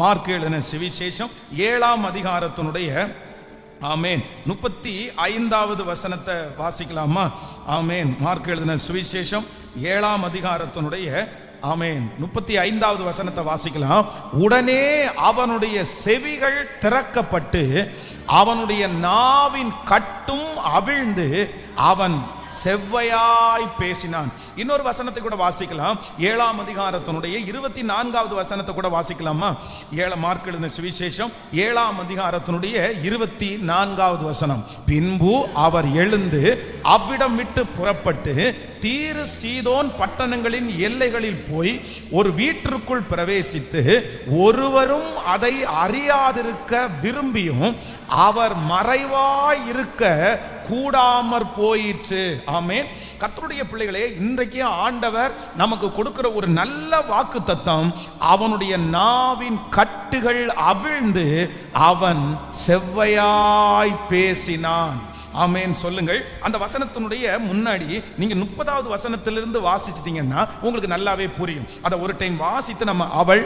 Mark எழுதின சுவிசேஷம் 7ஆம் அதிகாரத்தினுடைய ஆமேன் 35வது வசனத்தை வாசிக்கலாமா? ஆமேன். மார்க் எழுதின சுவிசேஷம் 7ஆம் அதிகாரத்தினுடைய ஆமேன் 35வது வசனத்தை வாசிக்கலாம். உடனே அவனுடைய செவிகள் திறக்கப்பட்டு அவனுடைய நாவின் கட்டும் அவிழ்ந்து அவன் செவ்வையாய் பேசினான். இன்னொரு வசனத்தை கூட வாசிக்கலாம். 7ஆம் அதிகாரத்தினுடைய 24வது வசனத்தை கூட வாசிக்கலாமா? மார்க் எழுதின சுவிசேஷம் 7ஆம் அதிகாரத்தினுடைய 24வது வசனம். பின்பு அவர் எழுந்து அவ்விடம் விட்டு புறப்பட்டு தீரு சீதோன் பட்டணங்களின் எல்லைகளில் போய் ஒரு வீட்டிற்குள் பிரவேசித்து ஒருவரும் அதை அறியாதிருக்க விரும்பியும் அவர் மறைவாய் இருக்க கூடாமற் போயிற்று. ஆமென். கர்த்தருடைய பிள்ளைகளே, இன்றைக்கு ஆண்டவர் நமக்கு கொடுக்கிற ஒரு நல்ல வாக்கு தத்தம், அவனுடைய நாவின் கட்டுகள் அவிழ்ந்து அவன் செவ்வையாய் பேசினான். ஆமென் சொல்லுங்கள். அந்த வசனத்தினுடைய முன்னாடி நீங்க 30வது வசனத்திலிருந்து வாசிச்சிட்டீங்கன்னா உங்களுக்கு நல்லாவே புரியும். அதை ஒரு டைம் வாசித்து நம்ம அவள்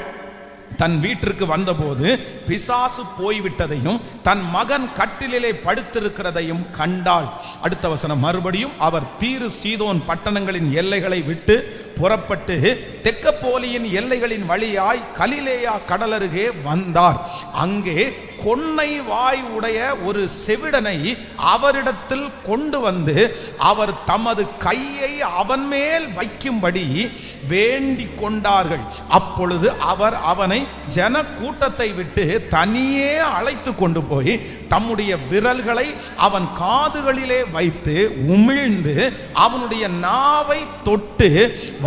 தன் வீட்டிற்கு வந்தபோது பிசாசு போய்விட்டதையும் தன் மகன் கட்டிலே படுத்திருக்கிறதையும் கண்டாள். அடுத்த வசனம் மறுபடியும் அவர் தீரு சீதோன் பட்டணங்களின் எல்லைகளை விட்டு புறப்பட்டு தெக்கப்போலியின் எல்லைகளின் வழியாய் கலிலேயா கடலருகே வந்தார். அங்கே கொன்னை வாய் உடைய ஒரு செவிடனை அவரிடத்தில் கொண்டு வந்து அவர் தமது கையை அவன் மேல் வைக்கும்படி வேண்டிக் கொண்டார்கள். அப்பொழுது அவர் அவனை ஜன கூட்டத்தை விட்டு தனியே அழைத்து கொண்டு போய் தம்முடைய விரல்களை அவன் காதுகளிலே வைத்து உமிழ்ந்து அவனுடைய நாவை தொட்டு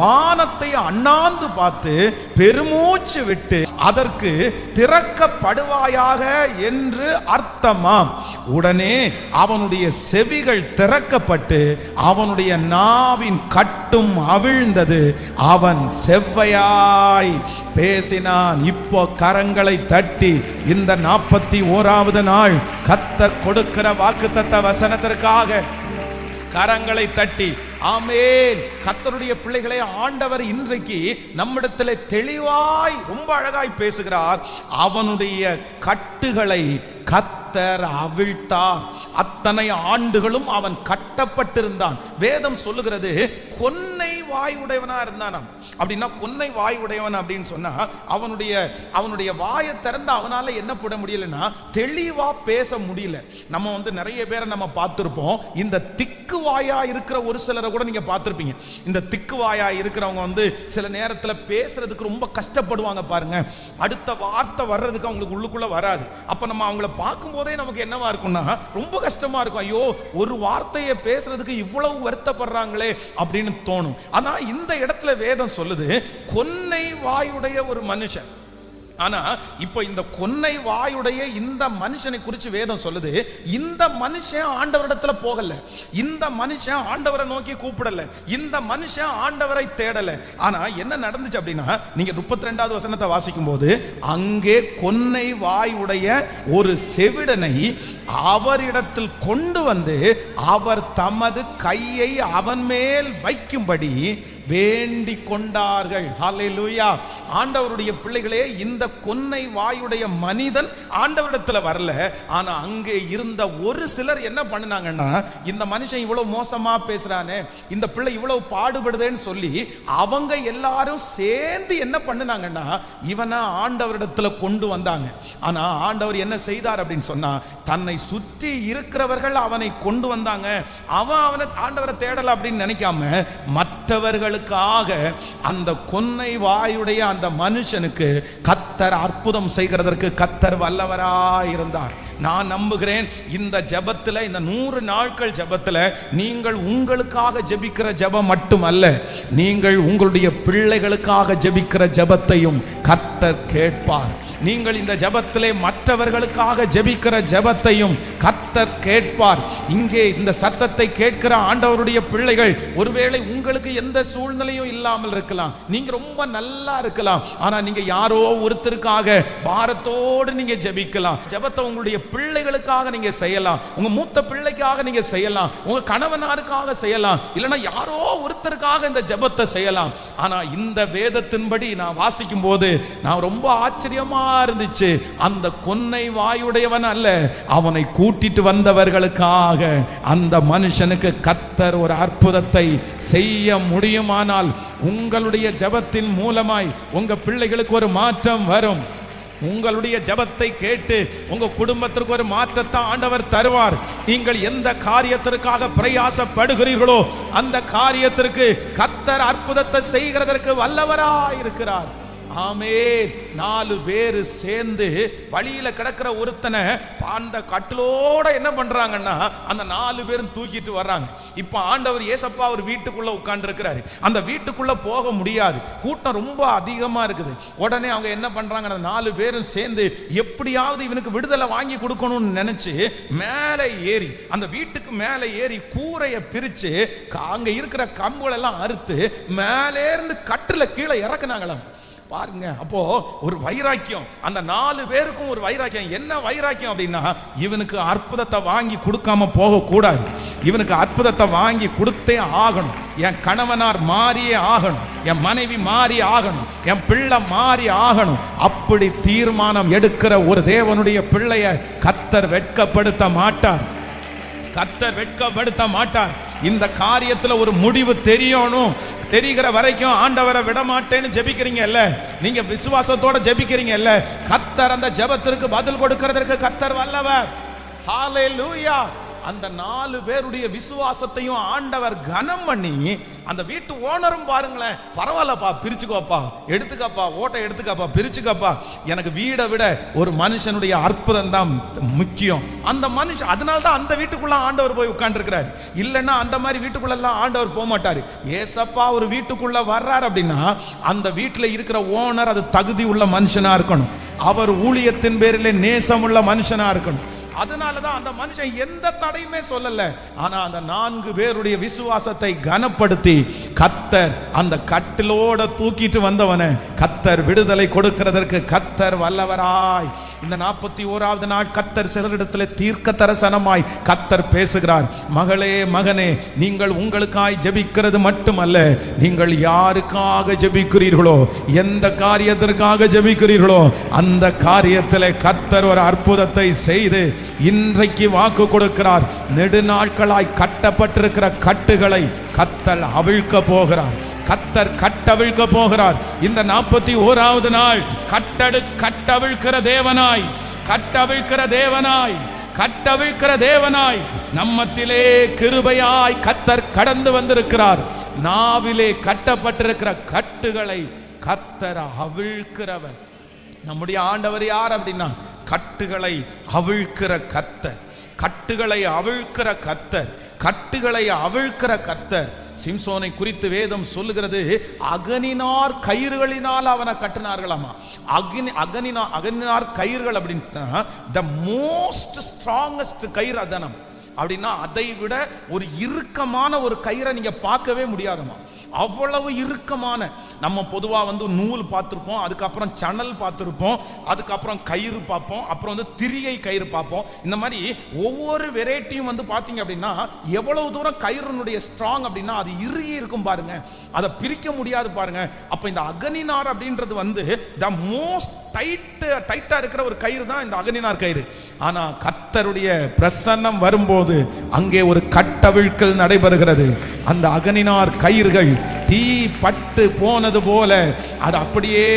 வானத்தை அண்ணாந்து பார்த்து பெருமூச்சு விட்டு அதற்கு திறக்கப்படுவாயாக என்று அர்த்தமாம். உடனே அவனுடைய செவிகள் திறக்கப்பட்டு அவனுடைய நாவின் கட்டும் அவிழ்ந்தது, அவன் செவ்வையாய் பேசினான். இப்போ கரங்களை தட்டி இந்த 41வது நாள் கர்த்தர் கொடுக்கிற வாக்குத்தத்த வசனத்திற்காக கரங்களை தட்டி ஆமென். கர்த்தருடைய பிள்ளைகளே, ஆண்டவர் இன்றைக்கு நம்மிடத்தில் தெளிவாய் ரொம்ப அழகாய் பேசுகிறார். அவனுடைய கட்டுகளை கர்த்தர் அவிழ்த்தார். அத்தனை ஆண்டுகளும் அவன் கட்டப்பட்டிருந்தான். வேதம் சொல்லுகிறது கொன்னை வாய் உடையவனா இருந்தானாம். அப்படின்னா கொன்னை வாய் உடையவன் அப்படின்னு சொன்னா அவனுடைய வாயை திறந்து அவனால என்ன போட முடியலன்னா தெளிவா பேச முடியல. நம்ம நிறைய பேரை நம்ம பார்த்திருப்போம். இந்த திக்கு வாயா இருக்கிற ஒரு சிலரை கூட நீங்க பார்த்திருப்பீங்க. இந்த திக்கு வாயா இருக்கிறவங்க சில நேரத்துல பேசுறதுக்கு ரொம்ப கஷ்டப்படுவாங்க பாருங்க. அடுத்த வார்த்தை வர்றதுக்கு அவங்களுக்கு உள்ளுக்குள்ள வராது. அப்ப நம்ம அவங்கள பார்க்கும் போதே நமக்கு என்னவா இருக்கும்னா ரொம்ப கஷ்டமா இருக்கும். ஐயோ, ஒரு வார்த்தையை பேசுறதுக்கு இவ்வளவு வருத்தப்படுறாங்களே அப்படின்னு தோணும். ஆனா இந்த இடத்துல வேதம் சொல்லுது கொன்னை வாயுடைய ஒரு மனுஷன். ஆனா இப்ப இந்த கொன்னை வாயுடைய இந்த மனுஷனை குறித்து வேதம் சொல்லுது, இந்த மனுஷன் ஆண்டவரிடத்துல போகல, இந்த மனுஷன் ஆண்டவரை நோக்கி கூப்பிடல, இந்த மனுஷன் ஆண்டவரை தேடல. ஆனா என்ன நடந்துச்சு அப்படின்னா, நீங்க 32வது வசனத்தை வாசிக்கும் போது அங்கே கொன்னை வாயுடைய ஒரு செவிடனை அவரிடத்தில் கொண்டு வந்து அவர் தமது கையை அவன் மேல் வைக்கும்படி வேண்டிக் கொண்டார்கள். ஹல்லேலூயா. ஆண்டவருடைய பிள்ளைகளே, இந்த கொன்னை வாயுடைய மனிதன் ஆண்டவரிடத்துல வரல. ஆனா அங்கே இருந்த ஒரு சிலர் என்ன பண்ணினாங்கன்னா, இந்த மனுஷன் இவ்வளவு மோசமா பேசுறானே, இந்த பிள்ளை இவ்வளவு பாடுபடுதேன்னு சொல்லி அவங்க எல்லாரும் சேர்ந்து என்ன பண்ணினாங்கன்னா இவனை ஆண்டவரிடத்துல கொண்டு வந்தாங்க. ஆனா ஆண்டவர் என்ன செய்தார் அப்படின்னு சொன்னா, தன்னை சுற்றி இருக்கிறவர்கள் அவனை கொண்டு வந்தாங்க. அவனை ஆண்டவரை தேடல அப்படின்னு நினைக்காம மற்றவர்களுக்காக அந்த கொன்னை வாயுடைய அந்த மனுஷனுக்கு கர்த்தர் அற்புதம் செய்கிறதற்கு கர்த்தர் வல்லவராய் இருந்தார். நான் நம்புகிறேன் இந்த ஜெபத்தில், இந்த 100 நாட்கள் ஜெபத்தில் நீங்கள் உங்களுக்காக ஜெபிக்கிற ஜெபம் மட்டுமல்ல, நீங்கள் உங்களுடைய பிள்ளைகளுக்காக ஜெபிக்கிற ஜெபத்தையும் கர்த்தர் கேட்பார். நீங்கள் இந்த ஜெபத்திலே மற்றவர்களுக்காக ஜெபிக்கிற ஜெபத்தையும் கர்த்தர் கேட்பார். இங்கே இந்த சத்தத்தை கேட்கிற ஆண்டவருடைய பிள்ளைகள், ஒருவேளை உங்களுக்கு எந்த சூழ்நிலையும் இல்லாமல் இருக்கலாம், நீங்க ரொம்ப நல்லா இருக்கலாம். ஆனா நீங்க யாரோ ஒருத்தருக்காக பாரத்தோடு நீங்க ஜெபிக்கலாம். ஜெபத்தை உங்களுடைய பிள்ளைகளுக்காக நீங்க செய்யலாம், உங்க மூத்த பிள்ளைக்காக நீங்க செய்யலாம், உங்க கணவனாருக்காக செய்யலாம், இல்லைன்னா யாரோ ஒருத்தருக்காக இந்த ஜெபத்தை செய்யலாம். ஆனா இந்த வேதத்தின்படி நான் வாசிக்கும் போது நான் ரொம்ப ஆச்சரியமா இருந்துச்சு. அந்த கொன்னை வாயுடையவன் அல்ல, அவனை கூட்டிட்டு வந்தவர்களுக்காக அந்த மனுஷனுக்கு கர்த்தர் ஒரு அற்புதத்தை செய்ய முடியுமானால் உங்களுடைய ஜெபத்தின் மூலமாய் உங்க பிள்ளைகளுக்கு ஒரு மாற்றம் வரும். உங்களுடைய ஜெபத்தை கேட்டு உங்க குடும்பத்திற்கு ஒரு மாற்றத்தை ஆண்டவர் தருவார். நீங்கள் எந்த காரியத்திற்காக பிரயாசப்படுகிறீர்களோ அந்த காரியத்திற்கு கர்த்தர் அற்புதத்தை செய்கிறதற்கு வல்லவராயிருக்கிறார். ஆமென். 4 பேர் சேர்ந்து வழியில கிடக்கிற ஒருத்தனை அந்த கட்டிலோட என்ன பண்றாங்கன்னா அந்த 4 பேரும் தூக்கிட்டு வர்றாங்க. இப்ப ஆண்டவர் ஏசப்பா ஒரு வீட்டுக்குள்ள உட்கார்ந்து இருக்கிறாரு. அந்த வீட்டுக்குள்ள போக முடியாது, கூட்டம் ரொம்ப அதிகமா இருக்குது. உடனே அவங்க என்ன பண்றாங்க, அந்த 4 பேரும் சேர்ந்து எப்படியாவது இவனுக்கு விடுதலை வாங்கி கொடுக்கணும்னு நினைச்சு மேலே ஏறி, அந்த வீட்டுக்கு மேலே ஏறி கூரையை பிரிச்சு அங்க இருக்கிற கம்புகள் எல்லாம் அறுத்து மேலே இருந்து கட்டுல கீழே இறக்குனாங்களாம். பாருங்க, அப்போ ஒரு வைராக்கியம், அந்த 4 பேருக்கும் ஒரு வைராக்கியம். என்ன வைராக்கியம் அப்படின்னா, இவனுக்கு அற்புதத்தை வாங்கி கொடுக்காம போக கூடாது, இவனுக்கு அற்புதத்தை வாங்கி கொடுத்தே ஆகணும். என் கணவனார் மாறியே ஆகணும், என் மனைவி மாறி ஆகணும், என் பிள்ளை மாறி ஆகணும். அப்படி தீர்மானம் எடுக்கிற ஒரு தேவனுடைய பிள்ளைய கர்த்தர் வெட்கப்படுத்த மாட்டார், கர்த்தர் வெட்கப்படுத்த மாட்டார். இந்த காரியத்துல ஒரு முடிவு தெரியணும். தெரிகிற வரைக்கும் ஆண்டவரை விட மாட்டேன்னு ஜெபிக்கிறீங்கல்ல, நீங்க விசுவாசத்தோட ஜெபிக்கிறீங்கல்ல, கர்த்தர் அந்த ஜெபத்திற்கு பதில் கொடுக்கிறதற்கு கர்த்தர் வல்லவர். ஹalleluya. அந்த 4 பேருடைய விசுவாசத்தையும் ஆண்டவர் கனம் பண்ணி, அந்த வீட்டு ஓனரும் பாருங்களேன், பரவாயில்லப்பா பிரிச்சுக்கோப்பா, எடுத்துக்கப்பா, ஓட்டை எடுத்துக்கப்பா, பிரிச்சுக்கப்பா, எனக்கு வீடை விட ஒரு மனுஷனுடைய அற்புதம் தான் முக்கியம். அந்த மனுஷன், அதனால தான் அந்த வீட்டுக்குள்ள ஆண்டவர் போய் உட்கார்ந்து இருக்கிறாரு. இல்லைன்னா அந்த மாதிரி வீட்டுக்குள்ள எல்லாம் ஆண்டவர் போக மாட்டாரு. ஏசப்பா ஒரு வீட்டுக்குள்ள வர்றாரு அப்படின்னா அந்த வீட்டுல இருக்கிற ஓனர் அது தகுதி உள்ள மனுஷனா இருக்கணும், அவர் ஊழியத்தின் பேரிலே நேசம் உள்ள மனுஷனா இருக்கணும். அதனாலதான் அந்த மனுஷன் எந்த தடையுமே சொல்லல. ஆனா அந்த 4 பேருடைய விசுவாசத்தை கனப்படுத்தி கர்த்தர் அந்த கட்டிலோட தூக்கிட்டு வந்தவனை கர்த்தர் விடுதலை கொடுக்கிறதற்கு கர்த்தர் வல்லவராய். இந்த 41வது நாள் கர்த்தர் சிலரிடத்தில் தீர்க்க தரிசனமாய் கர்த்தர் பேசுகிறார். மகளே, மகனே, நீங்கள் உங்களுக்காய் ஜெபிக்கிறது மட்டுமல்ல, நீங்கள் யாருக்காக ஜெபிக்கிறீர்களோ, எந்த காரியத்திற்காக ஜெபிக்கிறீர்களோ அந்த காரியத்தில் கர்த்தர் ஒரு அற்புதத்தை செய்து இன்றைக்கு வாக்கு கொடுக்கிறார். நெடுநாட்களாய் கட்டப்பட்டிருக்கிற கட்டுகளை கர்த்தர் அவிழ்க்க போகிறார், கர்த்தர் கட்டவிழ்க்க போகிறார். இந்த 41வது நாள் கட்டவிழ்க்கிற தேவனாய், கட்டவிழ்க்கிற தேவனாய், கட்டவிழ்க்கிற தேவனாய் நம்மத்திலே கிருபையாய் கர்த்தர் கடந்து வந்திருக்கிறார். நாவிலே கட்டப்பட்டிருக்கிற கட்டுகளை கர்த்தர் அவிழ்க்கிறவர். நம்முடைய ஆண்டவர் யார் அப்படின்னா, கட்டுகளை அவிழ்க்கிற கர்த்தர், கட்டுகளை அவிழ்க்கிற கர்த்தர், கட்டுகளை அவிழ்க்கிற கர்த்தர். சிம்சோனை குறித்து வேதம் சொல்லுகிறது, அகனினார் கயிறுகளினால் அவனை கட்டினார்களாமா. அகனினார் கயிறுகள் அப்படின்னா த மோஸ்ட் ஸ்ட்ராங்கஸ்ட் கயிறு அதனம் அப்படின்னா, அதை விட ஒரு இறுக்கமான ஒரு கயிறை நீங்க பார்க்கவே முடியாதுமா. அவ்வளவு இறுக்கமான, நம்ம பொதுவா நூல் பார்த்திருப்போம், அதுக்கப்புறம் சணல் பார்த்திருப்போம், அதுக்கப்புறம் கயிறு பார்ப்போம், அப்புறம் திரியை கயிறு பார்ப்போம். இந்த மாதிரி ஒவ்வொரு வெரைட்டியும் பாத்தீங்க அப்படின்னா எவ்வளவு தூரம் கயிறுனுடைய ஸ்ட்ராங் அப்படின்னா அது இறுகி இருக்கும் பாருங்க, அதை பிரிக்க முடியாது பாருங்க. அப்ப இந்த அகனினார் அப்படின்றது த மோஸ்ட் டைட்டா இருக்கிற ஒரு கயிறு தான் இந்த அகனினார் கயிறு. ஆனா கர்த்தருடைய பிரசன்னம் வரும்போது அங்கே ஒரு கட்டவிழ்க்கல் நடைபெறுகிறது. அந்த அகனினார் கயிறுகள் தீ பட்டு போனது போல அது அப்படியே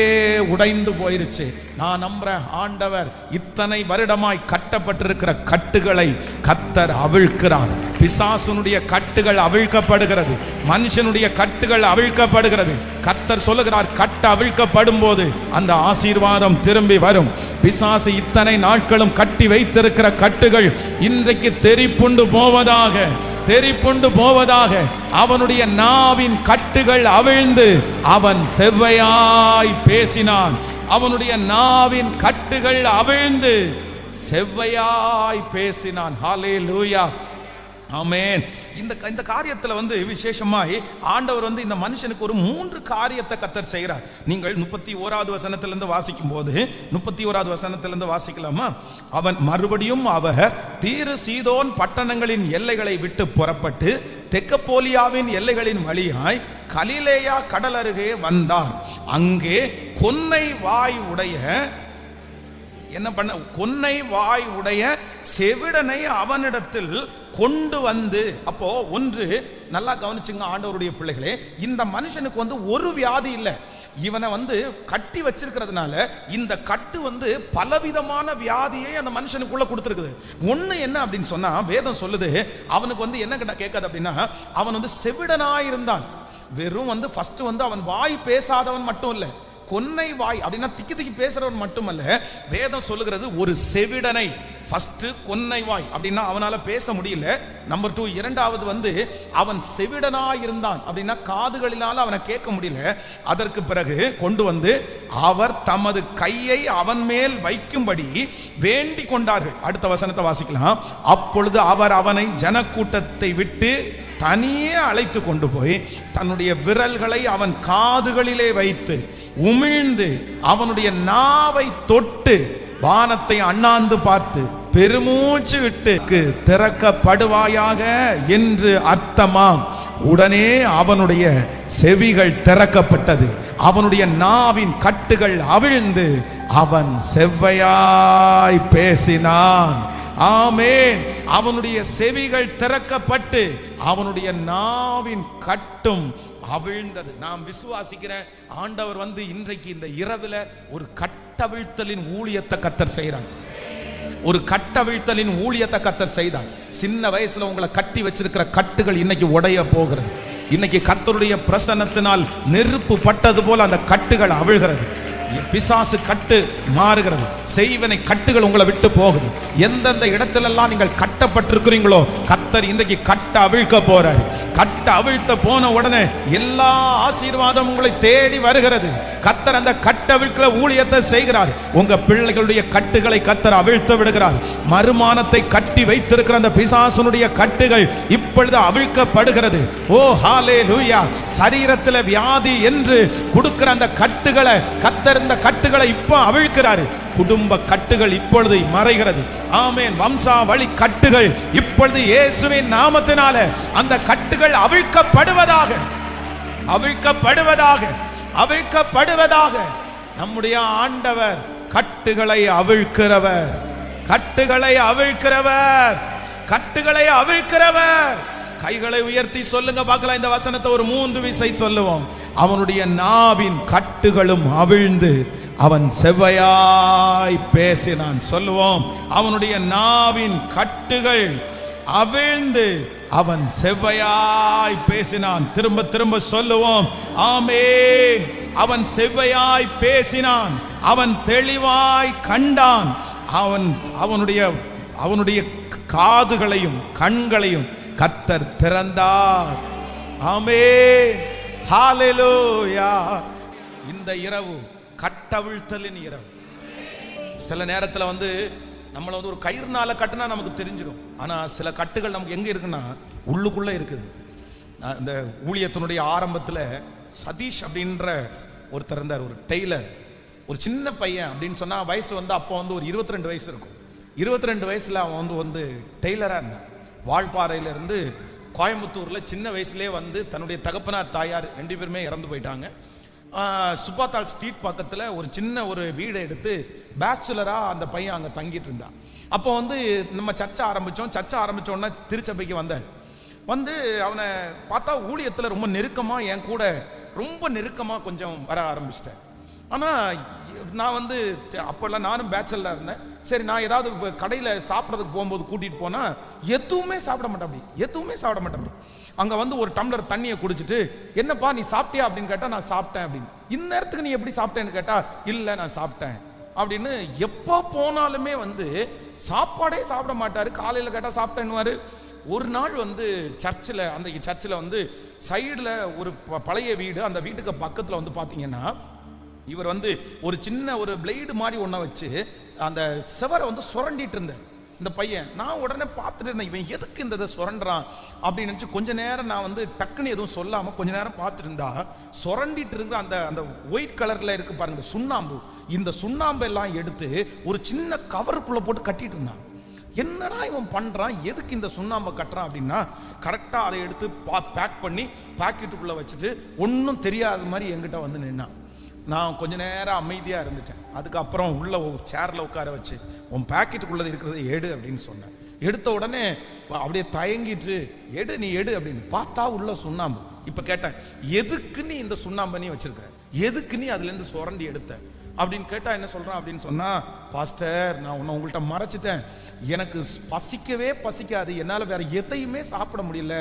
உடைந்து போயிருச்சு. நான் நம்புறேன், ஆண்டவர் இத்தனை வருடமாய் கட்டப்பட்டிருக்கிற கட்டுகளை கர்த்தர் அவிழ்க்கிறார். பிசாசுனுடைய கட்டுகள் அவிழ்க்கப்படுகிறது, மனுஷனுடைய கட்டுகள் அவிழ்க்கப்படுகிறது. கர்த்தர் சொல்லுகிறார், கட்டு அவிழ்க்கப்படும் போது அந்த ஆசீர்வாதம் திரும்பி வரும். பிசாசு இத்தனை நாட்களும் கட்டி வைத்திருக்கிற கட்டுகள் இன்றைக்கு தெரிப்புண்டு போவதாக, தெரிப்புண்டு போவதாக. அவனுடைய நாவின் கட்டுகள் அவிழ்ந்து அவன் செவ்வையாய் பேசினான். அவனுடைய நாவின் கட்டுகள் அவிழ்ந்து செவ்வையாய் பேசினான். ஹல்லேலூயா. ஆமென். இந்த காரியத்துல விசேஷமாய் ஆண்டவர் இந்த மனுஷனுக்கு ஒரு 3 காரியத்தை கர்த்தர் செய்கிறார். நீங்கள் 31வது வசனத்திலிருந்து வாசிக்கும் போது 31வது வசனத்திலிருந்து வாசிக்கலாமா? அவன் மறுபடியும் அவர் தீரு சீதோன் பட்டணங்களின் எல்லைகளை விட்டு புறப்பட்டு தெக்கப்போலியாவின் எல்லைகளின் வழியாய் கலிலேயா கடல் அருகே வந்தார். அங்கே கொன்னை வாய் உடைய கொன்னை வாய் உடைய செவிடனை அவனிடத்தில் கொண்டு வந்து, அப்போ ஒன்று நல்லா கவனிச்சுங்க ஆண்டவருடைய பிள்ளைகளே, இந்த மனுஷனுக்கு ஒரு வியாதி இல்லை. இவனை கட்டி வச்சிருக்கிறதுனால இந்த கட்டு பலவிதமான வியாதியை அந்த மனுஷனுக்குள்ள கொடுத்துருக்குது. ஒண்ணு என்ன அப்படின்னு சொன்னா வேதம் சொல்லுது, அவனுக்கு என்ன கேட்காது அப்படின்னா, அவன் செவிடனாயிருந்தான். வெறும் ஃபர்ஸ்ட் அவன் வாய் பேசாதவன் மட்டும் இல்லை, கொன்னை வாய் அப்படின்னா திக்கி திக்கி பேசுறவன் மட்டுமல்ல, வேதம் சொல்லுகிறது ஒரு செவிடனை. ஃபர்ஸ்ட் கொன்னை வாய் அப்படின்னா அவனால பேச முடியல. நம்பர் 2, இரண்டாவது அவன் செவிடனா இருந்தான் அப்படின்னா காதுகளினால அவனை கேட்க முடியல. அதற்கு பிறகு கொண்டு அவர் தமது கையை அவன் மேல் வைக்கும்படி வேண்டிக் கொண்டார்கள். அடுத்த வசனத்தை வாசிக்கலாம். அப்பொழுது அவர் அவனை ஜனக்கூட்டத்தை விட்டு தனியே அழைத்து கொண்டு போய் தன்னுடைய விரல்களை அவன் காதுகளிலே வைத்து உமிழ்ந்து அவனுடைய நாவை தொட்டு வானத்தை அண்ணாந்து பார்த்து பெருமூச்சு விட்டு திறக்கப்படுவாயாக என்று அர்த்தமாம். உடனே அவனுடைய செவிகள் திறக்கப்பட்டது, அவனுடைய நாவின் கட்டுகள் அவிழ்ந்து அவன் செவ்வையாய் பேசினான். ஆமென். அவனுடைய செவிகள் திறக்கப்பட்டு அவனுடைய நாவின் கட்டும் அவிழ்ந்தது. நாம் விசுவாசிக்கிறேன் ஆண்டவர் இன்றைக்கு இந்த இரவுல ஒரு கட்டவிழ்த்தலின் ஊழியத்தை கர்த்தர் செய்கிறார். ஒரு கட்டவிழ்த்தலின் ஊழியத்தை கர்த்தர் செய்தார். சின்ன வயசுல உங்களை கட்டி வச்சிருக்கிற கட்டுகள் இன்னைக்கு உடைய போகிறது. இன்னைக்கு கர்த்தருடைய பிரசன்னத்தினால் நெருப்பு பட்டது போல அந்த கட்டுகள் அவிழ்கிறது. பிசாசு கட்டு மாறுகிறது, செய்வனை கட்டுகள் உங்களை விட்டு போகுது. எந்தெந்த இடத்திலெல்லாம் நீங்கள் கட்டப்பட்டிருக்கிறீங்களோ கர்த்தர் இன்றைக்கு கட்ட அவிழ்க்க போறாரு. கட்ட அவிழ்த்த போன உடனே எல்லா ஆசீர்வாதம் உங்களை தேடி வருகிறது. கர்த்தர் அந்த கட்ட அவிழ்க்கிற ஊழியத்தை செய்கிறார். உங்க பிள்ளைகளுடைய கட்டுகளை கர்த்தர் அவிழ்த்து விடுகிறார். மறுமானத்தை கட்டி வைத்திருக்கிற அந்த பிசாசுனுடைய கட்டுகள் இப்பொழுது அவிழ்க்கப்படுகிறது. ஓ ஹalleluya. சரீரத்தில் வியாதி என்று கொடுக்கிற அந்த கட்டுகளை கர்த்தர் இந்த கட்டுகளை இப்போ அவிழ்க்கிறாரு. குடும்ப கட்டுகள் இப்பொழுது மறைகிறது. ஆமென். வம்சாவளி கட்டுகள் இப்பொழுது இயேசுவின் நாமத்தினால அந்த கட்டுகள் அவிழ்க்கப்படுவதாக, அவிழ்க்கப்படுவதாக, அவிழ்க்கப்படுவதாக. நம்முடைய ஆண்டவர் கட்டுகளை அவிழ்க்கிறவர், கட்டுகளை அவிழ்க்கிறவர், கட்டுகளை அவிழ்க்கிறவர். கைகளை உயர்த்தி சொல்லுங்க பார்க்கலாம். இந்த வசனத்தை ஒரு 3 விசை சொல்லுவோம். அவனுடைய நாவின் கட்டுகளும் அவிழ்ந்து அவன் செவ்வையாய் பேசினான். சொல்லுவோம். அவனுடைய நாவின் கட்டுகள் அவிழ்ந்து அவன் செவ்வையாய் பேசினான். திரும்ப திரும்ப சொல்லுவோம். ஆமென். அவன் செவ்வையாய் பேசினான், அவன் தெளிவாய் கண்டான். அவனுடைய காதுகளையும் கண்களையும் கர்த்தர் திறந்தார். ஆமென். ஹalleluya. இந்த இரவு கட்டவிழ்த்தலின் இரவு. சில நேரத்தில் நம்மளை ஒரு கயிறுனால கட்டுனா நமக்கு தெரிஞ்சிடும். ஆனா சில கட்டுகள் நமக்கு எங்க இருக்குன்னா உள்ளுக்குள்ள இருக்குது. இந்த ஊழியத்தினுடைய ஆரம்பத்தில் சதீஷ் அப்படின்ற ஒருத்தர் இருந்தார், ஒரு டெய்லர், ஒரு சின்ன பையன் அப்படின்னு சொன்னா வயசு அப்போ ஒரு 22 வயசு இருக்கும். 22 வயசுல அவன் டெய்லரா இருந்தான். வால்பாறையிலிருந்து கோயம்புத்தூர்ல சின்ன வயசுலேயே தன்னுடைய தகப்பனார் தாயார் 2 பேருமே இறந்து போயிட்டாங்க. சுப்பாத்தாள் ஸ்ட்ரீட் பக்கத்தில் ஒரு சின்ன ஒரு வீடை எடுத்து பேச்சுலராக அந்த பையன் அங்கே தங்கிட்டு இருந்தான். அப்போ நம்ம சர்ச்சை ஆரம்பித்தோம். சர்ச்சை ஆரம்பித்தோன்னா திருச்சபைக்கு வந்தேன். அவனை பார்த்தா ஊழியத்தில் ரொம்ப நெருக்கமாக, என் கூட ரொம்ப நெருக்கமாக கொஞ்சம் வர ஆரம்பிச்சிட்டேன். ஆனால் நான் அப்போல்லாம் நானும் பேச்சுலராக இருந்தேன். சரி, நான் ஏதாவது கடையில் சாப்பிட்றதுக்கு போகும்போது கூட்டிகிட்டு போனால் எதுவுமே சாப்பிட மாட்டேன், அப்படி எதுவுமே சாப்பிட மாட்டேன். அப்படி அங்கே ஒரு டம்ளர் தண்ணியை குடிச்சிட்டு, என்னப்பா நீ சாப்பிட்டியா அப்படின்னு கேட்டால் நான் சாப்பிட்டேன் அப்படின்னு. இந்த நேரத்துக்கு நீ எப்படி சாப்பிட்டேன்னு கேட்டால் இல்லை நான் சாப்பிட்டேன் அப்படின்னு. எப்போ போனாலுமே சாப்பாடே சாப்பிட மாட்டார். காலையில் கேட்டால் சாப்பிட்டேன்னுவார். ஒரு நாள் சர்ச்சில், அந்த சர்ச்சில் சைடில் ஒரு பழைய வீடு, அந்த வீட்டுக்கு பக்கத்தில் பார்த்தீங்கன்னா இவர் ஒரு சின்ன ஒரு பிளேடு மாதிரி ஒன்றை வச்சு அந்த செவரை சுரண்டிட்டு இருந்தார். இந்த பையன். நான் உடனே பார்த்துட்டு இருந்தேன், இவன் எதுக்கு இந்த இதை சுரண்டான் அப்படின்னு நினச்சி கொஞ்ச நேரம் நான் வந்து டக்குன்னு எதுவும் சொல்லாமல் கொஞ்ச நேரம் பார்த்துட்டு இருந்தா, சுரண்டிட்டு இருக்கிற அந்த அந்த ஒயிட் கலரில் இருக்கு பாருங்க சுண்ணாம்பு, இந்த சுண்ணாம்பு எல்லாம் எடுத்து ஒரு சின்ன கவருக்குள்ளே போட்டு கட்டிட்டு இருந்தான். என்னடா இவன் பண்ணுறான், எதுக்கு இந்த சுண்ணாம்பை கட்டுறான் அப்படின்னா, கரெக்டாக அதை எடுத்து பேக் பண்ணி பாக்கெட்டுக்குள்ளே வச்சுட்டு ஒன்றும் தெரியாத மாதிரி என்கிட்ட வந்து நின்னான். நான் கொஞ்ச நேரம் அமைதியாக இருந்துட்டேன். அதுக்கப்புறம் உள்ள ஒரு சேரில் உட்கார வச்சு, உன் பாக்கெட்டுக்குள்ளே இருக்கிறத எடு அப்படின்னு சொன்னேன். எடுத்த உடனே அப்படியே தயங்கிட்டு, எடு நீ எடு அப்படின்னு பார்த்தா உள்ள சுண்ணாம்பு. இப்போ கேட்டேன், எதுக்கு நீ இந்த சுண்ணாம்பை நீ வச்சிருக்க, எதுக்கு நீ அதுலேருந்து சுரண்டி எடுத்த அப்படின்னு கேட்டா என்ன சொல்றான் அப்படின்னு சொன்னா, பாஸ்டர் நான் உங்கள்கிட்ட மறைச்சிட்டேன், எனக்கு பசிக்கவே பசிக்காது, என்னால் வேற எதையுமே சாப்பிட முடியல,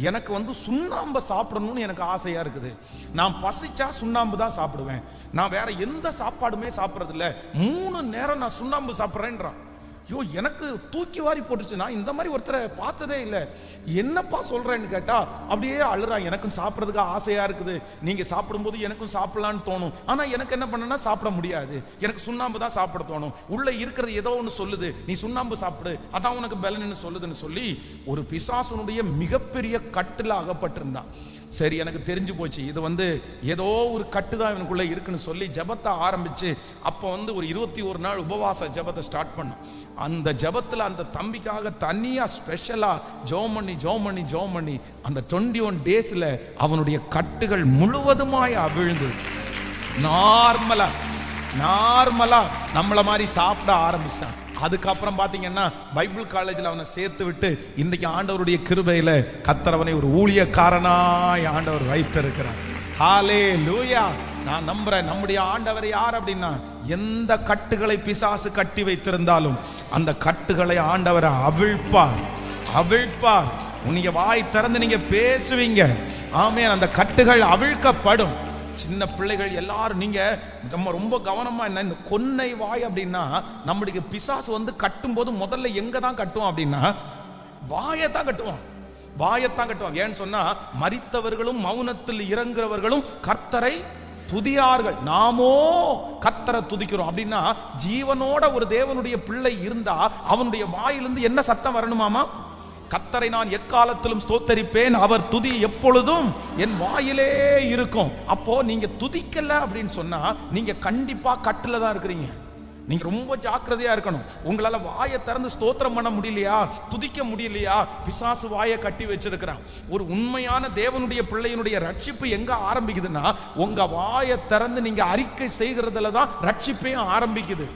எனக்கு வந்து சுண்ணாம்பை சாப்பிடணும்னு எனக்கு ஆசையா இருக்குது, நான் பசிச்சா சுண்ணாம்பு தான் சாப்பிடுவேன், நான் வேற எந்த சாப்பாடுமே சாப்பிட்றது இல்லை, 3 நேரம் நான் சுண்ணாம்பு சாப்பிட்றேன்றான். ஐயோ எனக்கு தூக்கி வாரி போட்டுச்சு. நான் இந்த மாதிரி ஒருத்தரை பார்த்ததே இல்லை. என்னப்பா சொல்றேன்னு கேட்டா அப்படியே அழுறான். எனக்கும் சாப்பிட்றதுக்கு ஆசையா இருக்குது, நீங்க சாப்பிடும்போது எனக்கும் சாப்பிடலான்னு தோணும், ஆனா எனக்கு என்ன பண்ணனா சாப்பிட முடியாது, எனக்கு சுண்ணாம்பு தான் சாப்பிட தோணும், உள்ள இருக்கிறது ஏதோ ஒன்று சொல்லுது, நீ சுண்ணாம்பு சாப்பிடு, அதான் உனக்கு பலன்னு சொல்லுதுன்னு சொல்லி ஒரு பிசாசுனுடைய மிகப்பெரிய கட்டுல அகப்பட்டிருந்தான். சரி எனக்கு தெரிஞ்சு போச்சு, இது வந்து ஏதோ ஒரு கட்டு தான் இவனுக்குள்ள இருக்குன்னு சொல்லி ஜபத்தை ஆரம்பிச்சு, அப்போ வந்து ஒரு 21 நாள் உபவாச ஜபத்தை ஸ்டார்ட் பண்ணோம். அந்த ஜபத்தில் அந்த தம்பிக்காக தனியாக ஸ்பெஷலாக ஜோம் பண்ணி அந்த 21 டேஸில் அவனுடைய கட்டுகள் முழுவதுமாய் அவிழ்ந்து நார்மலா நம்மள மாதிரி சாப்பிட ஆரம்பிச்சிட்டான். அதுக்கப்புறம் பாத்தீங்கன்னா பைபிள் காலேஜில் அவனை சேர்த்து விட்டு இன்றைக்கு ஆண்டவருடைய கிருபையில கர்த்தர் ஒரு ஊழியக்காரனாய் ஆண்டவர் வைத்திருக்கிறார். ஹல்லேலூயா. நான் நம்புறேன் நம்முடைய ஆண்டவர் யார் அப்படின்னா, எந்த கட்டுகளை பிசாசு கட்டி வைத்திருந்தாலும் அந்த கட்டுகளை ஆண்டவரை அவிழ்ப்பார். நீங்க வாய் திறந்து நீங்க பேசுவீங்க, ஆமென், அந்த கட்டுகள் அவிழ்க்கப்படும். சின்ன பிள்ளைகள் எல்லாரும் நீங்க நம்ம ரொம்ப கவனமா, என்ன இந்த கொன்னை வாய் அப்படின்னா, நம்முடைய பிசாசு வந்து கட்டும் போது முதல்ல எங்க தான் கட்டுவோம் அப்படின்னா, வாயத்தான் கட்டுவான். ஏன்னு சொன்னா, மரித்தவர்களும் மௌனத்தில் இறங்குறவர்களும் கர்த்தரை துதியார்கள், நாமோ கர்த்தரை துதிக்கிறோம் அப்படின்னா, ஜீவனோட ஒரு தேவனுடைய பிள்ளை இருந்தா அவனுடைய வாயிலிருந்து என்ன சத்தம் வரணுமாமா? கர்த்தரை நான் எக்காலத்திலும் ஸ்தோத்தரிப்பேன், அவர் துதி எப்பொழுதும் என் வாயிலே இருக்கும். அப்போ நீங்க துதிக்கல அப்படின்னு சொன்னா நீங்க கண்டிப்பா கட்டுல தான் இருக்கிறீங்க. நீங்க ரொம்ப ஜாக்கிரதையா இருக்கணும். உங்களால வாயை திறந்து ஸ்தோத்திரம் பண்ண முடியலையா, துதிக்க முடியலையா, பிசாசு வாயை கட்டி வச்சிருக்கிறான். ஒரு உண்மையான தேவனுடைய பிள்ளையினுடைய ரட்சிப்பு எங்க ஆரம்பிக்குதுன்னா, உங்க வாயை திறந்து நீங்க அறிக்கை செய்கிறதுல தான் ரட்சிப்பே ஆரம்பிக்குது.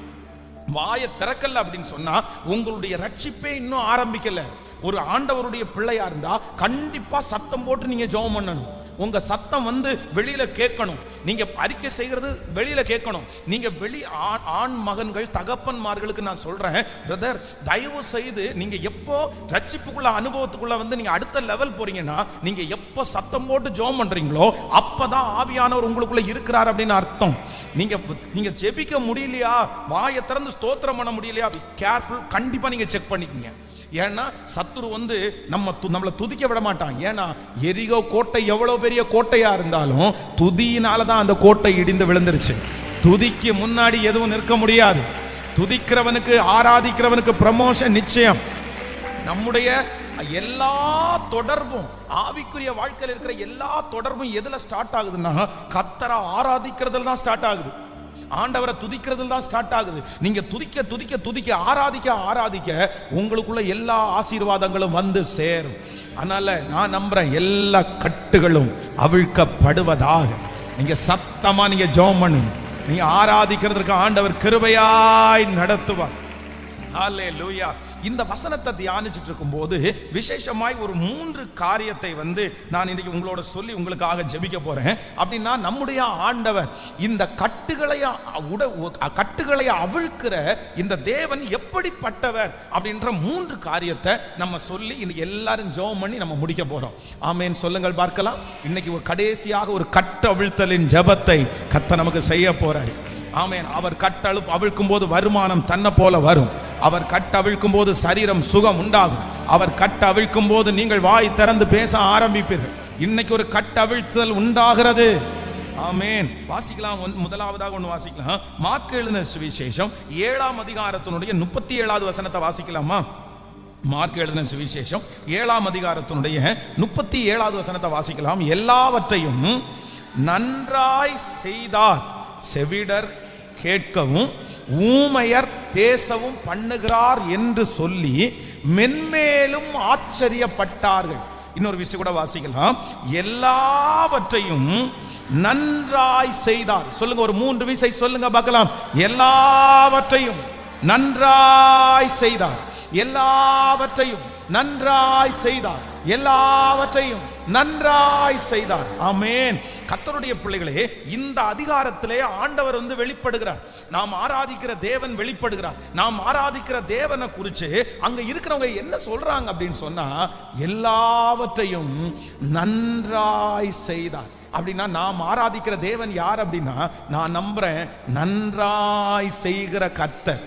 வாயை திறக்கல அப்படின்னு சொன்னா உங்களுடைய ரட்சிப்பே இன்னும் ஆரம்பிக்கல. ஒரு ஆண்டவருடைய பிள்ளையா இருந்தா கண்டிப்பா சத்தம் போட்டு நீங்க ஜெபம் பண்ணணும். உங்க சத்தம் வந்து வெளியில கேட்கணும். நீங்க அறிக்கை செய்கிறது வெளியில கேட்கணும். நீங்க ஆண் மகன்கள் தகப்பன்மார்களுக்கு நான் சொல்றேன், பிரதர், தயவு செய்து நீங்க எப்போ ரட்சிப்புக்குள்ள அனுபவத்துக்குள்ள வந்து நீங்க அடுத்த லெவல் போறீங்கன்னா, நீங்க எப்போ சத்தம் போட்டு ஜெபம் பண்றீங்களோ அப்பதான் ஆவியானவர் உங்களுக்குள்ள இருக்கிறார் அப்படின்னு அர்த்தம். நீங்க ஜெபிக்க முடியலையா, வாயை திறந்து ஸ்தோத்திரம் பண்ண முடியலையா, பி கேர்ஃபுல். கண்டிப்பா நீங்க செக் பண்ணிக்கங்க. ஏன்னா சத்துரு வந்து நம்மளை துதிக்க விட மாட்டான். ஏன்னா எரிகோ கோட்டை எவ்வளவு பெரிய கோட்டையா இருந்தாலும் துதியினால தான் அந்த கோட்டை இடிந்து விழுந்துருச்சு. துதிக்கு முன்னாடி எதுவும் நிற்க முடியாது. துதிக்கிறவனுக்கு, ஆராதிக்கிறவனுக்கு ப்ரமோஷன் நிச்சயம். நம்முடைய எல்லா தொடர்பும், ஆவிக்குரிய வாழ்க்கையில் இருக்கிற எல்லா தொடர்பும் எதுல ஸ்டார்ட் ஆகுதுன்னா, கர்த்தரை ஆராதிக்கிறதுல தான் ஸ்டார்ட் ஆகுது. ஆண்டவரை துதிக்கிறதுல தான் ஸ்டார்ட் ஆகுது. நீங்க துதிக்க ஆராதிக்க உங்களுக்குள்ள எல்லா ஆசீர்வாதங்களும் வந்து சேரும். அதனால நான் நம்புறேன் எல்லா கட்டுகளும் அவிழ்க்கப்படுவதாக. நீங்க சத்தமா நீங்க ஜெபம் பண்ணுங்க. நீங்க ஆராதிக்கிறதுக்கு ஆண்டவர் கிருபையாய் நடத்துவார். ஹல்லேலூயா. இந்த வசனத்தை தியானிச்சுட்டு இருக்கும்போது விசேஷமாய் ஒரு 3 காரியத்தை வந்து நான் இன்னைக்கு உங்களோட சொல்லி உங்களுக்காக ஜெபிக்க போறேன். அப்படின்னா நம்முடைய ஆண்டவர் இந்த கட்டுகளை அவிழ்க்கிற இந்த தேவன் எப்படிப்பட்டவர் அப்படின்ற 3 காரியத்தை நம்ம சொல்லி இன்னைக்கு எல்லாரும் ஜெபம் பண்ணி நம்ம முடிக்க போறோம். ஆமென் சொல்லுங்கள் பார்க்கலாம். இன்னைக்கு ஒரு கடைசியாக ஒரு கட்டு அவிழ்த்தலின் ஜெபத்தை கர்த்தர் நமக்கு செய்ய போறாரு. ஆமென். அவர் அவிழ்க்கும் போது வருமானம் தன்னை போல வரும். அவர் அவிழ்க்கும் போது சரீரம் சுகம் உண்டாகும். அவர் அவிழ்க்கும் போது நீங்கள் வாய் திறந்து பேச ஆரம்பிப்பீர்கள். இன்னைக்கு ஒரு அவிழ்த்தல் உண்டாகிறது. ஆமென். வாசிக்கலாம். முதலாவதாக ஒன்று வாசிக்கலாம். மார்க்கு எழுதின சுவிசேஷம் 7ஆம் அதிகாரத்தினுடைய 37வது வசனத்தை வாசிக்கலாமா? மார்க் எழுதின சுவிசேஷம் 7ஆம் அதிகாரத்தினுடைய 37வது வசனத்தை வாசிக்கலாம். எல்லாவற்றையும் நன்றாய் செய்தார், செவிடர் கேட்கவும் ஊமையர் பேசவும் பண்ணுகிறார் என்று சொல்லி மென்மேலும் ஆச்சரியப்பட்டார்கள். இன்னொரு விஷயம் கூட வாசிக்கலாம். எல்லாவற்றையும் நன்றாய் செய்தார். சொல்லுங்க, ஒரு 3 விசை சொல்லுங்க பார்க்கலாம். எல்லாவற்றையும் நன்றாய் செய்தார், எல்லாவற்றையும் நன்றாய் செய்தார், எல்லாவற்றையும் நன்றாய் செய்தார். ஆமென். கர்த்தருடைய பிள்ளைகளே, இந்த அதிகாரத்திலே ஆண்டவர் வெளிப்படுகிறார். நாம் ஆராதிக்கிற தேவன் வெளிப்படுகிறார். நாம் ஆராதிக்கிற தேவனை குறித்து அங்க இருக்கிறவங்க என்ன சொல்றாங்க அப்படின்னு சொன்னா, எல்லாவற்றையும் நன்றாய் செய்தார். அப்படின்னா நாம் ஆராதிக்கிற தேவன் யார் அப்படின்னா, நான் நம்புறேன், நன்றாய் செய்கிற கர்த்தர்.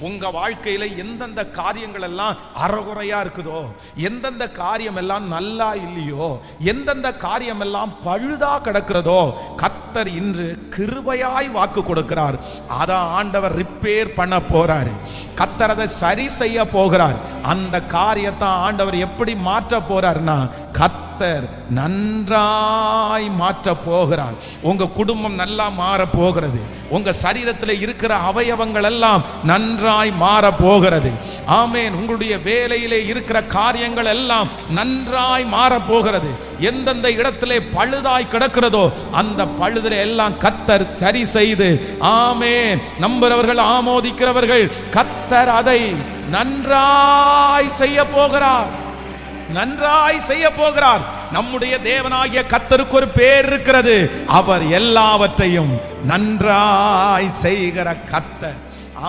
உங்க வாழ்க்கையில எந்தெந்த காரியங்கள் எல்லாம் அறகுறையா இருக்குதோ, எந்தெந்த காரியம் எல்லாம் நல்லா இல்லையோ, எந்தெந்த காரியம் எல்லாம் பழுதா கிடக்கிறதோ, கர்த்தர் இன்று கிருபையாய் வாக்கு கொடுக்கிறார். அதை ஆண்டவர் ரிப்பேர் பண்ண போறாரு. கர்த்தர் அதை சரி செய்ய போகிறார். அந்த காரியத்தை ஆண்டவர் எப்படி மாற்ற போறார்னா, கர்த்தர் நன்றாய் மாற்ற போகிறார். உங்க குடும்பம் நல்லா மாற போகிறது. உங்க சரீரத்தில் இருக்கிற அவயவங்கள் எல்லாம் நன்றாய் மாற போகிறது. ஆமென். உங்களுடைய வேலையிலே இருக்கிற காரியங்கள் எல்லாம் நன்றாய் மாற போகிறது. எந்தெந்த இடத்திலே பழுதாய் கிடக்கிறதோ அந்த பழுதிலே எல்லாம் கர்த்தர் சரி செய்து, ஆமென், நம்புறவர்கள் ஆமோதிக்கிறவர்கள், கர்த்தர் அதை நன்றாய் செய்ய போகிறார். நன்றாய் செய்ய போகிறார். நம்முடைய தேவனாகிய கர்த்தருக்கு ஒரு பேர் இருக்கிறது. அவர் எல்லாவற்றையும் நன்றாய் செய்கிற கர்த்தர்.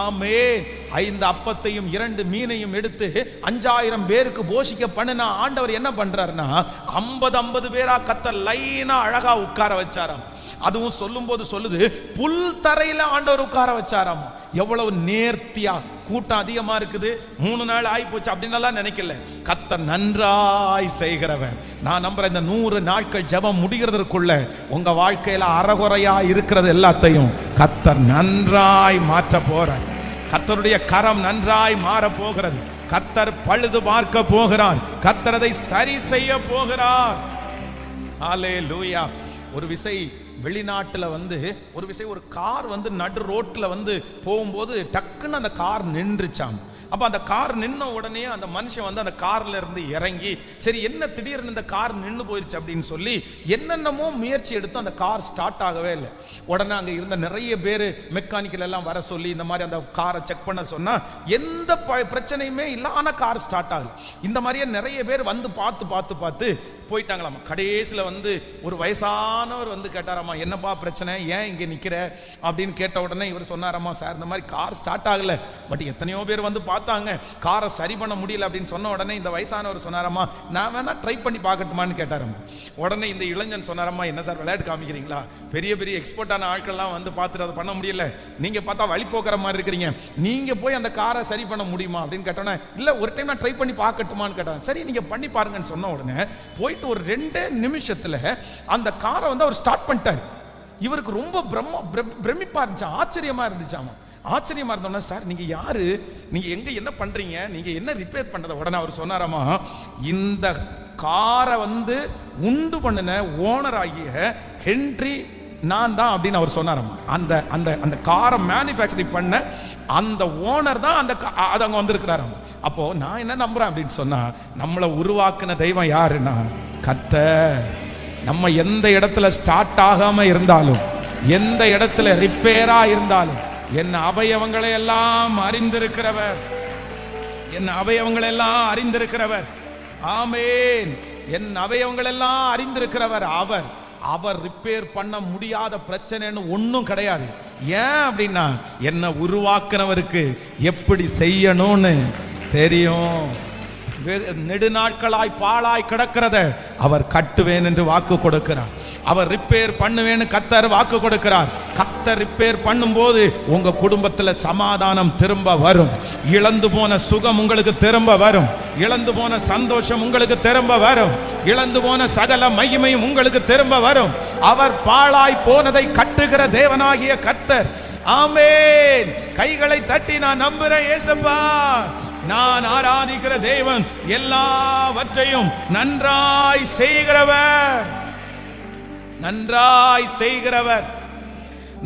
ஆமென். 5 அப்பத்தையும் 2 மீனையும் எடுத்து 5000 பேருக்கு போஷிக்க பண்ணின ஆண்டவர் என்ன பண்றாருன்னா, 50 பேரா கர்த்தர் லைனா அழகா உட்கார வச்சாராம். அதுவும் சொல்லும் போது சொல்லுது, புல் தரையில ஆண்டவர் உட்கார வச்சாராம். எவ்வளவு நேர்த்தியா. கூட்டம் அதிகமா இருக்குது, 3 நாள் ஆகி போச்சு அப்படின்னு நினைக்கல. கர்த்தர் நன்றாய் செய்கிறவர். நான் நம்புறேன், இந்த 100 நாட்கள் ஜெபம் முடிகிறதுக்குள்ள உங்க வாழ்க்கையில அறகுறையா இருக்கிறது எல்லாத்தையும் கர்த்தர் நன்றாய் மாற்ற போறார். கர்த்தருடைய கரம் நன்றாய் மாற போகிறது. கர்த்தர் பழுது பார்க்க போகிறார். கர்த்தர் அதை சரி செய்ய போகிறார். ஹல்லேலூயா. ஒரு விசை வெளிநாட்டுல ஒரு விசை ஒரு கார் நடு ரோட்ல போகும்போது டக்குன்னு அந்த கார் நின்றுச்சாம். அப்ப அந்த கார் நின்ன உடனே அந்த மனுஷன் அந்த கார்ல இருந்து இறங்கி, சரி என்ன திடீர்னு இந்த கார் நின்று போயிருச்சு அப்படின்னு சொல்லி என்னென்னமோ முயற்சி எடுத்து அந்த கார் ஸ்டார்ட் ஆகவே இல்லை. உடனே அங்க இருந்த நிறைய பேர் மெக்கானிக்கல் எல்லாம் வர சொல்லி இந்த மாதிரி அந்த காரை செக் பண்ண சொன்னா எந்த பிரச்சனையுமே இல்லை, ஆனா கார் ஸ்டார்ட் ஆகல. இந்த மாதிரியே நிறைய பேர் பார்த்து போயிட்டாங்களாம். கடைசியில ஒரு வயசானவர் கேட்டாராமா, என்னப்பா பிரச்சனை, ஏன் இங்க நிக்கிற அப்படின்னு கேட்ட உடனே இவர் சொன்னாராமா, சார் இந்த மாதிரி கார் ஸ்டார்ட் ஆகல, பட் எத்தனையோ பேர் பார்த்தாங்க, காரை சரி பண்ண முடியல அப்படின்னு சொன்ன உடனே இந்த வயசானவர் சொன்னாராமா, நான் வேணா ட்ரை பண்ணி பார்க்கட்டுமான்னு கேட்டாராமா. உடனே இந்த இளைஞன் சொன்னாராமா, என்ன சார் விளையாட்டு காமிக்கிறீங்களா, பெரிய பெரிய எக்ஸ்பர்ட்டான ஆட்கள்லாம் பார்த்துட்டு அதை பண்ண முடியல, நீங்க பார்த்தா வழி போக்குற மாதிரி இருக்கிறீங்க, நீங்க போய் அந்த காரை சரி பண்ண முடியுமா அப்படின்னு கேட்டோன்னே, இல்ல ஒரு டைம் நான் ட்ரை பண்ணி பார்க்கட்டுமான்னு கேட்டாங்க. சரி நீங்க பண்ணி பாருங்கன்னு சொன்ன உடனே போயிட்டு ஒரு 2 நிமிஷத்துல அந்த காரை அவர் ஸ்டார்ட் பண்ணிட்டாரு. இவருக்கு ரொம்ப பிரமிப்பா இருந்துச்சு, ஆச்சரியமா இருந்துச்சாமா. ஆச்சரியமா இருந்தோம்னா, சார் நீங்க யாரு, நீங்க எங்க என்ன பண்றீங்க, நீங்க என்ன ரிப்பேர் பண்றத? உடனே அவர் சொன்னாராமா, இந்த காரை உண்டு பண்ணின ஓனர் ஆகிய ஹென்றி நான் தான் அப்படின்னு அவர் சொன்னாராமா. அந்த அந்த அந்த காரை மேனுஃபேக்சரிங் பண்ண அந்த ஓனர் தான் அது அங்க வந்திருக்கிறாராம். அப்போ நான் என்ன நம்புறேன் அப்படின்னு சொன்னா, நம்மளை உருவாக்குன தெய்வம் யாருன்னா கர்த்தர். நம்ம எந்த இடத்துல ஸ்டார்ட் ஆகாம இருந்தாலும், எந்த இடத்துல ரிப்பேரா இருந்தாலும், என் அவயவங்களை எல்லாம் அறிந்திருக்கிறவர், என் அவயவங்களை எல்லாம் அறிந்திருக்கிறவர். ஆமென். என் அவயவங்கள் எல்லாம் அறிந்திருக்கிறவர் அவர். அவர் ரிப்பேர் பண்ண முடியாத பிரச்சனைன்னு ஒன்றும் கிடையாது. ஏன் அப்படின்னா, என்ன உருவாக்குனவருக்கு எப்படி செய்யணும்னு தெரியும். நெடுநாட்களாய் பாழாய் கிடக்கிறத அவர் கட்டுவேன் என்று வாக்கு கொடுக்கிறார். அவர் ரிப்பேர் பண்ணுவேன்னு கர்த்தர் வாக்கு கொடுக்கிறார். கர்த்தர் ரிப்பேர் பண்ணும்போது உங்க குடும்பத்துல சமாதானம் திரும்ப வரும். இழந்து போன சுகம் உங்களுக்கு திரும்ப வரும். இழந்து போன சந்தோஷம் உங்களுக்கு திரும்ப வரும். இழந்து போன சகல மகிமையும் உங்களுக்கு திரும்ப வரும். அவர் பாழாய் போனதை கட்டுகிற தேவனாகிய கர்த்தர். ஆமென். கைகளை தட்டி நான் நம்புறேன், இயேசுப்பா நான் ஆராதிக்கிற தேவன் எல்லாவற்றையும் நன்றாய் செய்கிறவர், நன்றாய் செய்கிறவர்,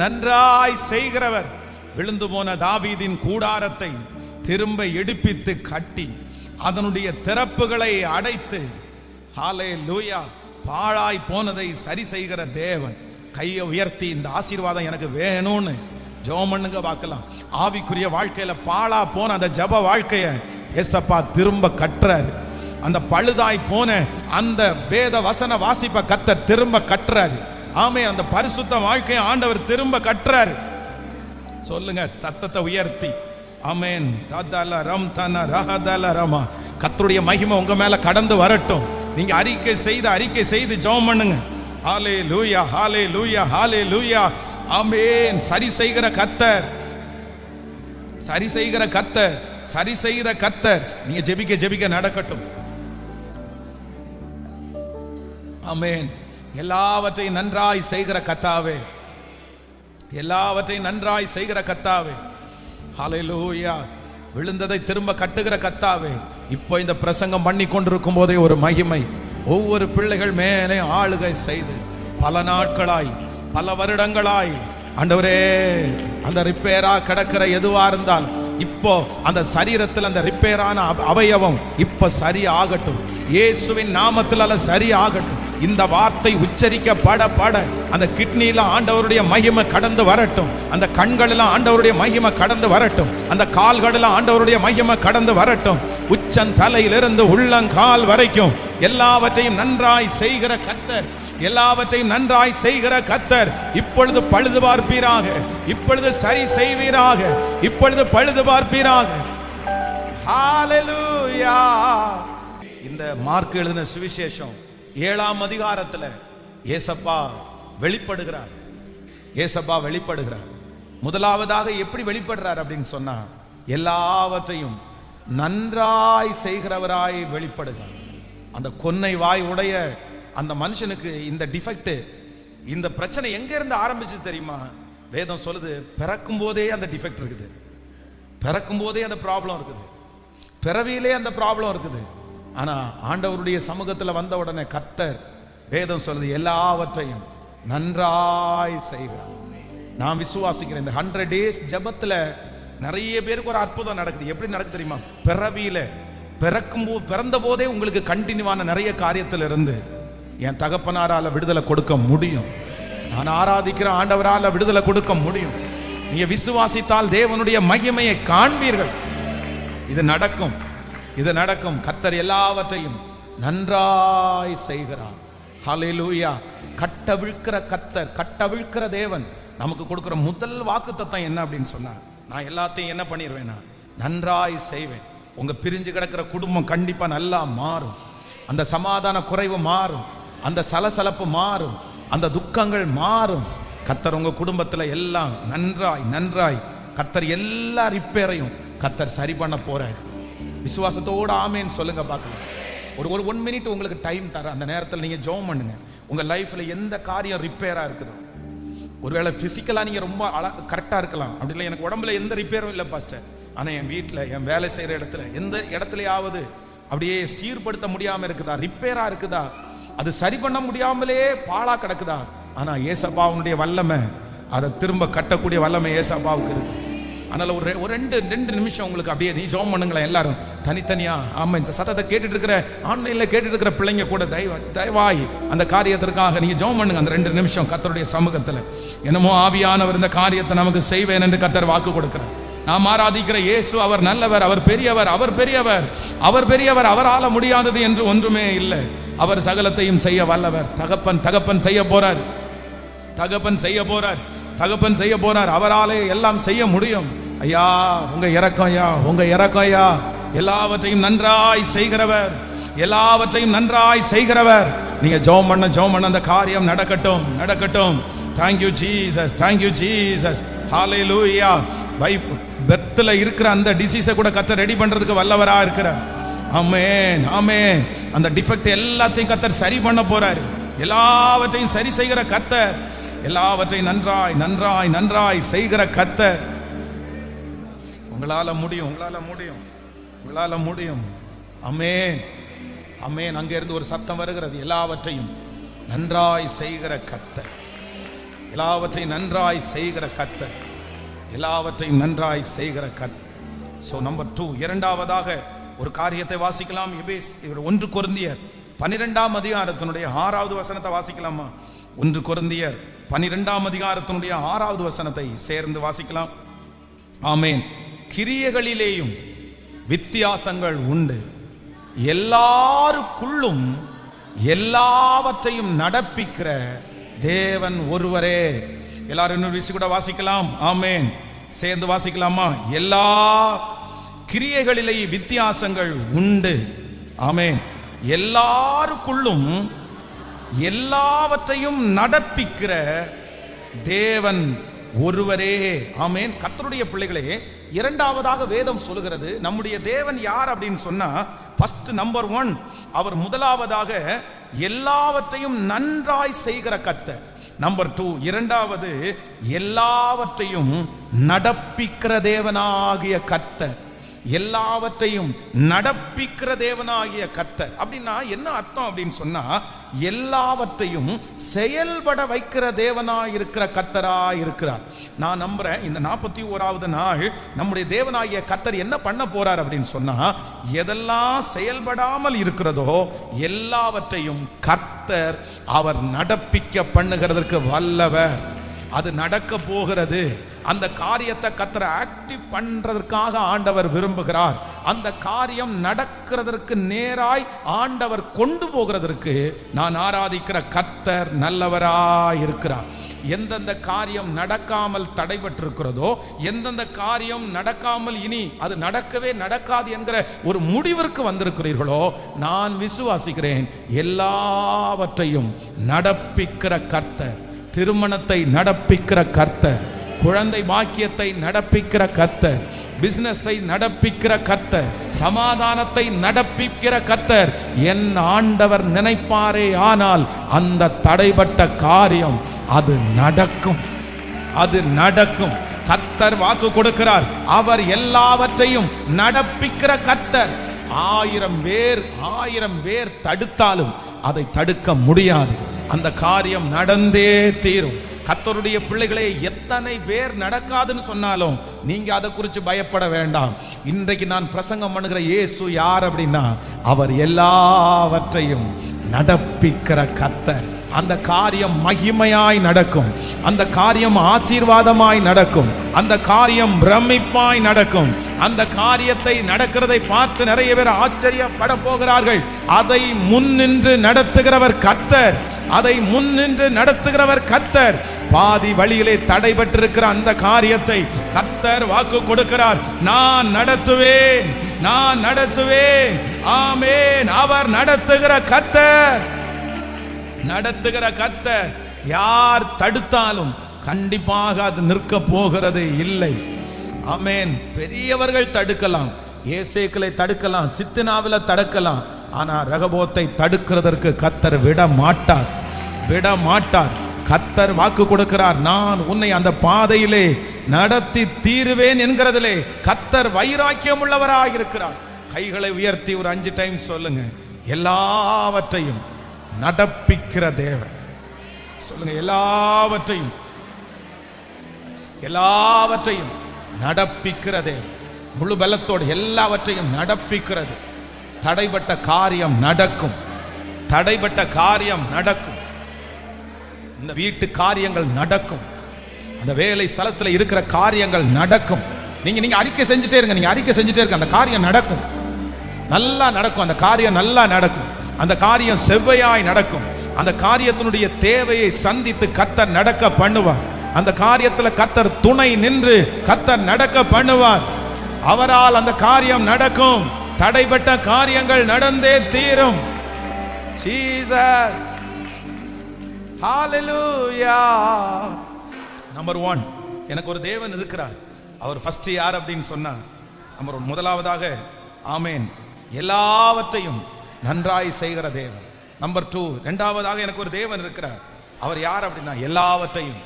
நன்றாய் செய்கிறவர். விழுந்து போன தாவீதின் கூடாரத்தை திரும்ப எடுப்பித்து கட்டி அதனுடைய திறப்புகளை அடைத்து, ஹல்லேலூயா, பாழாய் போனதை சரி செய்கிற தேவன். கையை உயர்த்தி இந்த ஆசீர்வாதம் எனக்கு வேணும்னு ஜெபம் பண்ணுங்க பார்க்கலாம். ஆவிக்குரிய வாழ்க்கையில பாழா போன அந்த ஜெப வாழ்க்கைய ஏசப்பா திரும்ப கட்டுறாரு. அந்த பழுதாய் போன அந்த வேத வசன வாசிப்ப கத்தர் திரும்ப கட்டுறாரு. ஆமே, அந்த பரிசுத்த வாழ்க்கையை ஆண்டவர் திரும்ப கட்டுறாரு. சொல்லுங்க சத்தத்தை உயர்த்தி ஆமென். ரதல ரம் தன ரஹதல ரமா. கர்த்தருடைய மகிமை உங்க மேல கடந்து வரட்டும். நீங்க அறிக்கை செய்து ஜெபம் பண்ணுங்க. ஹல்லேலூயா, ஹல்லேலூயா, ஹல்லேலூயா. ஆமென். சரி செய்கிற கர்த்தர், சரி செய்கிற கர்த்தர், சரி செய்கிற கர்த்தர். நீங்க ஜெபிக்க நடக்கட்டும். ஆமென். எல்லாவற்றையும் நன்றாய் செய்கிற கர்த்தாவே, எல்லாவற்றையும் நன்றாய் செய்கிற கர்த்தாவே, ஹல்லேலூயா. விழுந்ததை திரும்ப கட்டுகிற கர்த்தாவே, இப்போ இந்த பிரசங்கம் பண்ணி கொண்டிருக்கும் போதே ஒரு மகிமை ஒவ்வொரு பிள்ளைகள் மேலே ஆளுகை செய்து பல நாட்களாய் பல வருடங்களாய் ஆண்டவரே அந்த ரிப்பேரா கிடக்கிற எதுவா இருந்தால் இப்போ அந்த சரீரத்தில் அந்த ரிப்பேரான அவயவம் இப்ப சரி ஆகட்டும். இயேசுவின் நாமத்தில் அல்ல சரி ஆகட்டும். இந்த வார்த்தை உச்சரிக்கப்பட பட அந்த கிட்னில ஆண்டவருடைய மகிமை கடந்து வரட்டும். அந்த கண்களில் ஆண்டவருடைய மகிமை கடந்து வரட்டும். அந்த கால்களில் ஆண்டவருடைய மகிமை கடந்து வரட்டும். உச்சன் தலையிலிருந்து உள்ளங்கால் வரைக்கும் எல்லாவற்றையும் நன்றாய் செய்கிற கர்த்தர், எல்லாவற்றையும் நன்றாய் செய்கிற கர்த்தர் இப்பொழுது பழுது பார்ப்பீராக, இப்பொழுது சரி செய்வீராக, இப்பொழுது பழுது பார்ப்பீராக. ஹல்லேலூயா. இந்த மார்க் எழுதின சுவிசேஷம் 7ஆம் அதிகாரத்துல ஏசப்பா வெளிப்படுகிறார். ஏசப்பா வெளிப்படுகிறார். முதலாவதாக எப்படி வெளிப்படுறார் அப்படின்னு சொன்னா, எல்லாவற்றையும் நன்றாய் செய்கிறவராய் வெளிப்படுகிறார். அந்த கொன்னை வாய் உடைய அந்த மனுஷனுக்கு இந்த டிஃபெக்ட், இந்த பிரச்சனை எங்க இருந்து ஆரம்பிச்சு தெரியுமா? வேதம் சொல்லுது, பிறக்கும் போதே அந்த டிஃபெக்ட் இருக்குது, பிறக்கும் போதே அந்த ப்ராப்ளம் இருக்குது, பிறவியிலே அந்த ப்ராப்ளம் இருக்குது. ஆனா ஆண்டவருடைய சமூகத்தில் வந்த உடனே கர்த்தர், வேதம் சொல்லுது, எல்லாவற்றையும் நன்றாய் செய்கிறார். நான் விசுவாசிக்கிறேன் இந்த 100 days ஜபத்துல நிறைய பேருக்கு ஒரு அற்புதம் நடக்குது. எப்படி நடக்குது தெரியுமா? பிறவியில பிறந்த போதே உங்களுக்கு கண்டினியூவான நிறைய காரியத்தில் இருந்து என் தகப்பனாரால விடுதலை கொடுக்க முடியும். நான் ஆராதிக்கிற ஆண்டவரால விடுதலை கொடுக்க முடியும். நீங்க விசுவாசித்தால் தேவனுடைய மகிமையை காண்பீர்கள். இது நடக்கும், இது நடக்கும். கர்த்தர் எல்லாவற்றையும் நன்றாய் செய்கிறார். ஹல்லேலூயா. கட்டவிழ்க்கிற கர்த்தர், கட்டவிழ்க்கிற தேவன் நமக்கு கொடுக்கிற முதல் வாக்குத்தத்தம் என்ன அப்படின்னு சொன்னா, நான் எல்லாத்தையும் என்ன பண்ணிடுவேன்னா நன்றாய் செய்வேன். உங்க பிரிஞ்சு கிடக்கிற குடும்பம் கண்டிப்பா நல்லா மாறும். அந்த சமாதான குறைவு மாறும், அந்த சலசலப்பு மாறும், அந்த துக்கங்கள் மாறும். கர்த்தர் உங்க குடும்பத்துல எல்லாம் நன்றாய் நன்றாய் கர்த்தர் எல்லா ரிப்பேரையும் கர்த்தர் சரி பண்ண போறார். விசுவாசத்தோடு ஆமேன்னு சொல்லுங்க பார்க்கலாம். ஒரு 1 minute உங்களுக்கு டைம் தர, அந்த நேரத்தில் நீங்க ஜெபம் பண்ணுங்க. உங்க லைஃப்ல எந்த காரியம் ரிப்பேரா இருக்குதோ, ஒருவேளை பிசிக்கலா நீங்க ரொம்ப கரெக்டா இருக்கலாம், அப்படி இல்லை எனக்கு உடம்புல எந்த ரிப்பேரும் இல்லை பாஸ்டர், ஆனா என் வீட்டில் என் வேலை செய்யற இடத்துல எந்த இடத்துலயாவது அப்படியே சீர்படுத்த முடியாம இருக்குதா, ரிப்பேரா இருக்குதா, அது சரி பண்ண முடியாமலே பாழா கிடக்குதா, ஆனா ஏசப்பாவுடைய வல்லமை அதை திரும்ப கட்டக்கூடிய வல்லமை ஏசப்பாவுக்கு இருக்கு. அதனால ஒரு ரெண்டு நிமிஷம் உங்களுக்கு அப்படியே நீ ஜெபம் பண்ணுங்களேன் எல்லாரும் தனித்தனியா. ஆமா, இந்த சத்தத்தை கேட்டுட்டு இருக்கிற ஆன்லைன்ல கேட்டுட்டு இருக்கிற பிள்ளைங்க கூட தயவாய் அந்த காரியத்திற்காக நீங்க ஜெபம் பண்ணுங்க. அந்த 2 நிமிஷம் கர்த்தருடைய சமூகத்துல என்னமோ ஆவியானவர் இந்த காரியத்தை நமக்கு செய்வேன் என்று கர்த்தர் வாக்கு கொடுக்கிறார். நாம் ஆராதிக்கிற இயேசு அவர் நல்லவர், அவர் பெரியவர், அவர் பெரியவர், அவர் பெரியவர், அவரால முடியாதது என்று ஒன்றுமே இல்லை. அவர் சகலத்தையும் செய்ய வல்லவர். தகப்பன் செய்ய போறார், தகப்பன் செய்ய போறார், தகப்பன் செய்ய போறார். அவராலே எல்லாம் செய்ய முடியும். ஐயா உங்க இரக்கம், ஐயா உங்க இரக்கம், ஐயா எல்லாவற்றையும் நன்றாய் செய்கிறவர், எல்லாவற்றையும் நன்றாய் செய்கிறவர். நீங்க ஜெபம் பண்ண அந்த காரியம் நடக்கட்டும், நடக்கட்டும். Thank you Jesus, thank you Jesus. Hallelujah. பெர்த்ல இருக்கிற அந்த டிசீஸை கூட கர்த்தர் ரெடி பண்றதுக்கு வல்லவரா இருக்கிறார். ஆமென், ஆமென். அந்த டிஃபெக்ட் எல்லாத்தையும் கர்த்தர் சரி பண்ண போறார். எல்லாவற்றையும் சரி செய்கிற கர்த்தர், எல்லாவற்றையும் நன்றாய் நன்றாய் நன்றாய் செய்கிற கர்த்தர். உங்களால முடியும், உங்களால முடியும். உங்களால முடியும். ஆமென், ஆமென். அங்கே இருந்து ஒரு சத்தம் வருகிறது, எல்லாவற்றையும் நன்றாய் செய்கிற கர்த்தர், எல்லாவற்றையும் நன்றாய் செய்கிற கர்த்தர், எல்லாவற்றையும் நன்றாய் செய்கிற கர்த்தர். சோ நம்பர் 2, இரண்டாவதாக ஒரு காரியத்தை வாசிக்கலாம். இவர் 1 கொரிந்தியர் 12ஆம் அதிகாரத்தினுடைய 6வது வசனத்தை வாசிக்கலாமா? 1 கொரிந்தியர் 12ஆம் அதிகாரத்தினுடைய 6வது வசனத்தை சேர்ந்து வாசிக்கலாம். ஆமென். கிரியைகளிலேயும் வித்தியாசங்கள் உண்டு, எல்லாருக்குள்ளும் எல்லாவற்றையும் நடப்பிக்கிற தேவன் ஒருவரே. எல்லாரும் இன்னொரு விஷயம் கூட வாசிக்கலாம். ஆமென், சேர்ந்து வாசிக்கலாமா? எல்லா கிரியைகளிலே வித்தியாசங்கள் உண்டு. ஆமென். எல்லாருக்குள்ளும் எல்லாவற்றையும் நடப்பிக்கிற தேவன் ஒருவரே. ஆமென். கர்த்தருடைய பிள்ளைகளே, இரண்டாவதாக வேதம் சொல்லுகிறது, நம்முடைய தேவன் யார் அப்படின்னு சொன்னா, ஃபர்ஸ்ட் நம்பர் 1, அவர் முதலாவதாக எல்லாவற்றையும் நன்றாய் செய்கிற கர்த்தர். நம்பர் 2, இரண்டாவது எல்லாவற்றையும் நடப்பிக்கிற தேவனாகிய கர்த்தர். எல்லாவற்றையும் நடப்பிக்கிற தேவனாகிய கர்த்தர் அப்படின்னா என்ன அர்த்தம் அப்படின்னு சொன்னா, எல்லாவற்றையும் செயல்பட வைக்கிற தேவனாய் இருக்கிற கர்த்தராய் இருக்கிறார். நான் நம்புறேன், இந்த 41வது நாள் நம்முடைய தேவனாகிய கர்த்தர் என்ன பண்ண போறார் அப்படின்னு சொன்னா, எதெல்லாம் செயல்படாமல் இருக்கிறதோ எல்லாவற்றையும் கர்த்தர் அவர் நடப்பிக்க பண்ணுகிறதற்கு வல்லவர். அது நடக்க போகிறது. அந்த காரியத்தை கர்த்தர் ஆக்டிவ் பண்றதற்காக ஆண்டவர் விரும்புகிறார். அந்த காரியம் நடக்கிறதற்கு நேராய் ஆண்டவர் கொண்டு போகிறதற்கு நான் ஆராதிக்கிற கர்த்தர் நல்லவராய் இருக்கிறார். எந்தெந்த காரியம் நடக்காமல் தடைபட்டிருக்கிறதோ, எந்தெந்த காரியம் நடக்காமல் இனி அது நடக்கவே நடக்காது என்கிற ஒரு முடிவிற்கு வந்திருக்கிறீர்களோ, நான் விசுவாசிக்கிறேன் எல்லாவற்றையும் நடப்பிக்கிற கர்த்தர், திருமணத்தை நடப்பிக்கிற கர்த்தர், குழந்தை பாக்கியத்தை நடப்பிக்கிற கர்த்தர், பிசினஸை நடப்பிக்கிற கர்த்தர், சமாதானத்தை நடப்பிக்கிற கர்த்தர் என் ஆண்டவர் நினைப்பாரே ஆனால் அந்த தடைபட்ட காரியம் அது நடக்கும், அது நடக்கும். கர்த்தர் வாக்கு கொடுக்கிறார், அவர் எல்லாவற்றையும் நடப்பிக்கிற கர்த்தர். 1000 பேர் தடுத்தாலும் அதை தடுக்க முடியாது. அந்த காரியம் நடந்தே தீரும். கர்த்தருடைய பிள்ளைகளே, எத்தனை பேர் நடக்காதுன்னு சொன்னாலும் நீங்க அதை குறித்து பயப்பட வேண்டாம். இன்றைக்கு நான் பிரசங்கம் பண்ணுகிற இயேசு யார் அப்படின்னா, அவர் எல்லாவற்றையும் நடப்பிக்கிற கர்த்தர். அந்த காரியம் மகிமையாய் நடக்கும், அந்த காரியம் ஆசீர்வாதமாய் நடக்கும், அந்த காரியம் பிரமிப்பாய் நடக்கும். அந்த காரியத்தை நடக்கிறதை பார்த்து நிறைய பேர் ஆச்சரியப்பட போகிறார்கள். அதை முன்னின்று நடத்துகிறவர் கர்த்தர், அதை முன்னின்று நடத்துகிறவர் கர்த்தர். பாதி வழியிலே தடைபட்டிருக்கிற அந்த காரியத்தை கர்த்தர் வாக்கு கொடுக்கிறார், நான் நடத்துவேன், நான் நடத்துவேன். ஆமென். அவர் நடத்துகிற கர்த்தர், நடத்துகிற கர்த்தர். யார் தடுத்தாலும் கண்டிப்பாக அது நிற்க போகிறது இல்லை. ஆமென். பெரியவர்கள் தடுக்கலாம், ஏசேக்களை தடுக்கலாம், சித்னாவில தடுக்கலாம், ஆனா ரகபோத்தை தடுக்கிறதற்கு கர்த்தர் விட மாட்டார், விட மாட்டார். கர்த்தர் வாக்கு கொடுக்கிறார், நான் உன்னை அந்த பாதையிலே நடத்தி தீருவேன் என்கிறதிலே கர்த்தர் வைராக்கியம் உள்ளவராக இருக்கிறார். கைகளை உயர்த்தி ஒரு 5 டைம் சொல்லுங்க, எல்லாவற்றையும் நடப்பிக்கிற தேவன். சொல்லுங்க, எல்லாவற்றையும், எல்லாவற்றையும் நடப்பிக்கிற தேவன். முழு பலத்தோடு எல்லாவற்றையும் நடப்பிக்கிறது. தடைபட்ட காரியம் நடக்கும், தடைபட்ட காரியம் நடக்கும். இந்த வீட்டு காரியங்கள் நடக்கும், அந்த வேலை ஸ்தலத்தில் இருக்கிற காரியங்கள் நடக்கும். நீங்க அறிக்கை செஞ்சுட்டே இருங்க, நீங்க அறிக்கை செஞ்சுட்டே இருக்க, அந்த காரியம் நடக்கும், நல்லா நடக்கும். அந்த காரியம் நல்லா நடக்கும், அந்த காரியம் செவ்வையாய் நடக்கும். அந்த காரியத்தினுடைய தேவையை சந்தித்து கர்த்தர் நடக்க பண்ணுவார். அந்த காரியத்தில் கர்த்தர் துணை நின்று கர்த்தர் நடக்க பண்ணுவார். அவரால் அந்த காரியம் நடக்கும். தடைபட்ட காரியங்கள் நடந்தே தீரும். ஜீசஸ், ஹalleluya. நம்பர் 1, எனக்கு ஒரு தேவன் இருக்கிறார். அவர் ஃபர்ஸ்ட் யார் அப்படின்னு சொன்னா, நம்பர் 1 முதலாவதாக, ஆமென், எல்லாவற்றையும் நன்றாய் செய்கிற தேவன். நம்பர் 2, இரண்டாவதாக எனக்கு ஒரு தேவன் இருக்கிறார். அவர் யார் அப்படின்னா, எல்லாவற்றையும்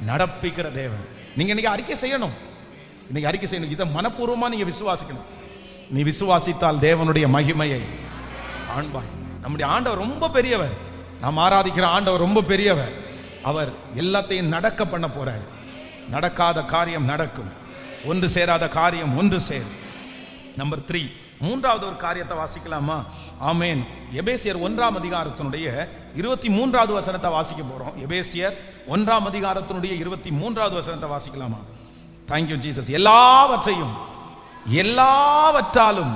நடப்பிக்கிற தேவன். நீங்க இன்னைக்கு அறிக்கை செய்யணும், இன்னைக்கு அறிக்கை செய்யணும். இதை மனப்பூர்வமா நீங்க விசுவாசிக்கணும். நீ விசுவாசித்தால் தேவனுடைய மகிமையை காண்பாய். நம்முடைய ஆண்டவர் ரொம்ப பெரியவர். நாம் ஆராதிக்கிற ஆண்டவர் ரொம்ப பெரியவர். அவர் எல்லாத்தையும் நடக்க பண்ண போறார். நடக்காத காரியம் நடக்கும், ஒன்று சேராத காரியம் ஒன்று சேரும். நம்பர் 3, மூன்றாவது ஒரு காரியத்தை வாசிக்கலாமா? ஆமேன். எபேசியர் 1ஆம் அதிகாரத்தினுடைய 23வது வசனத்தை வாசிக்க போறோம். எபேசியர் 1ஆம் அதிகாரத்தினுடைய 23வது வசனத்தை வாசிக்கலாமா? Thank you Jesus. எல்லாவற்றையும் எல்லாவற்றாலும்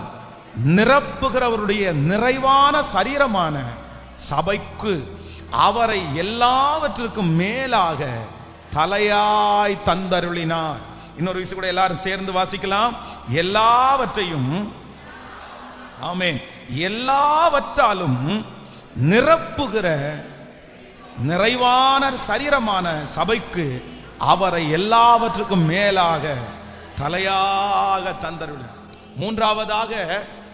நிரப்புகிறவருடைய நிறைவான சரீரமான சபைக்கு அவரை எல்லாவற்றுக்கும் மேலாக தலையாய் தந்தருளினார். இன்னொரு விஷயம் கூட எல்லாரும் சேர்ந்து வாசிக்கலாம். எல்லாவற்றையும், ஆமென், எல்லாவற்றாலும் நிரப்புகிற நிறைவான சரீரமான சபைக்கு அவரை எல்லாவற்றுக்கும் மேலாக தலையாக தந்தருளினார். மூன்றாவதாக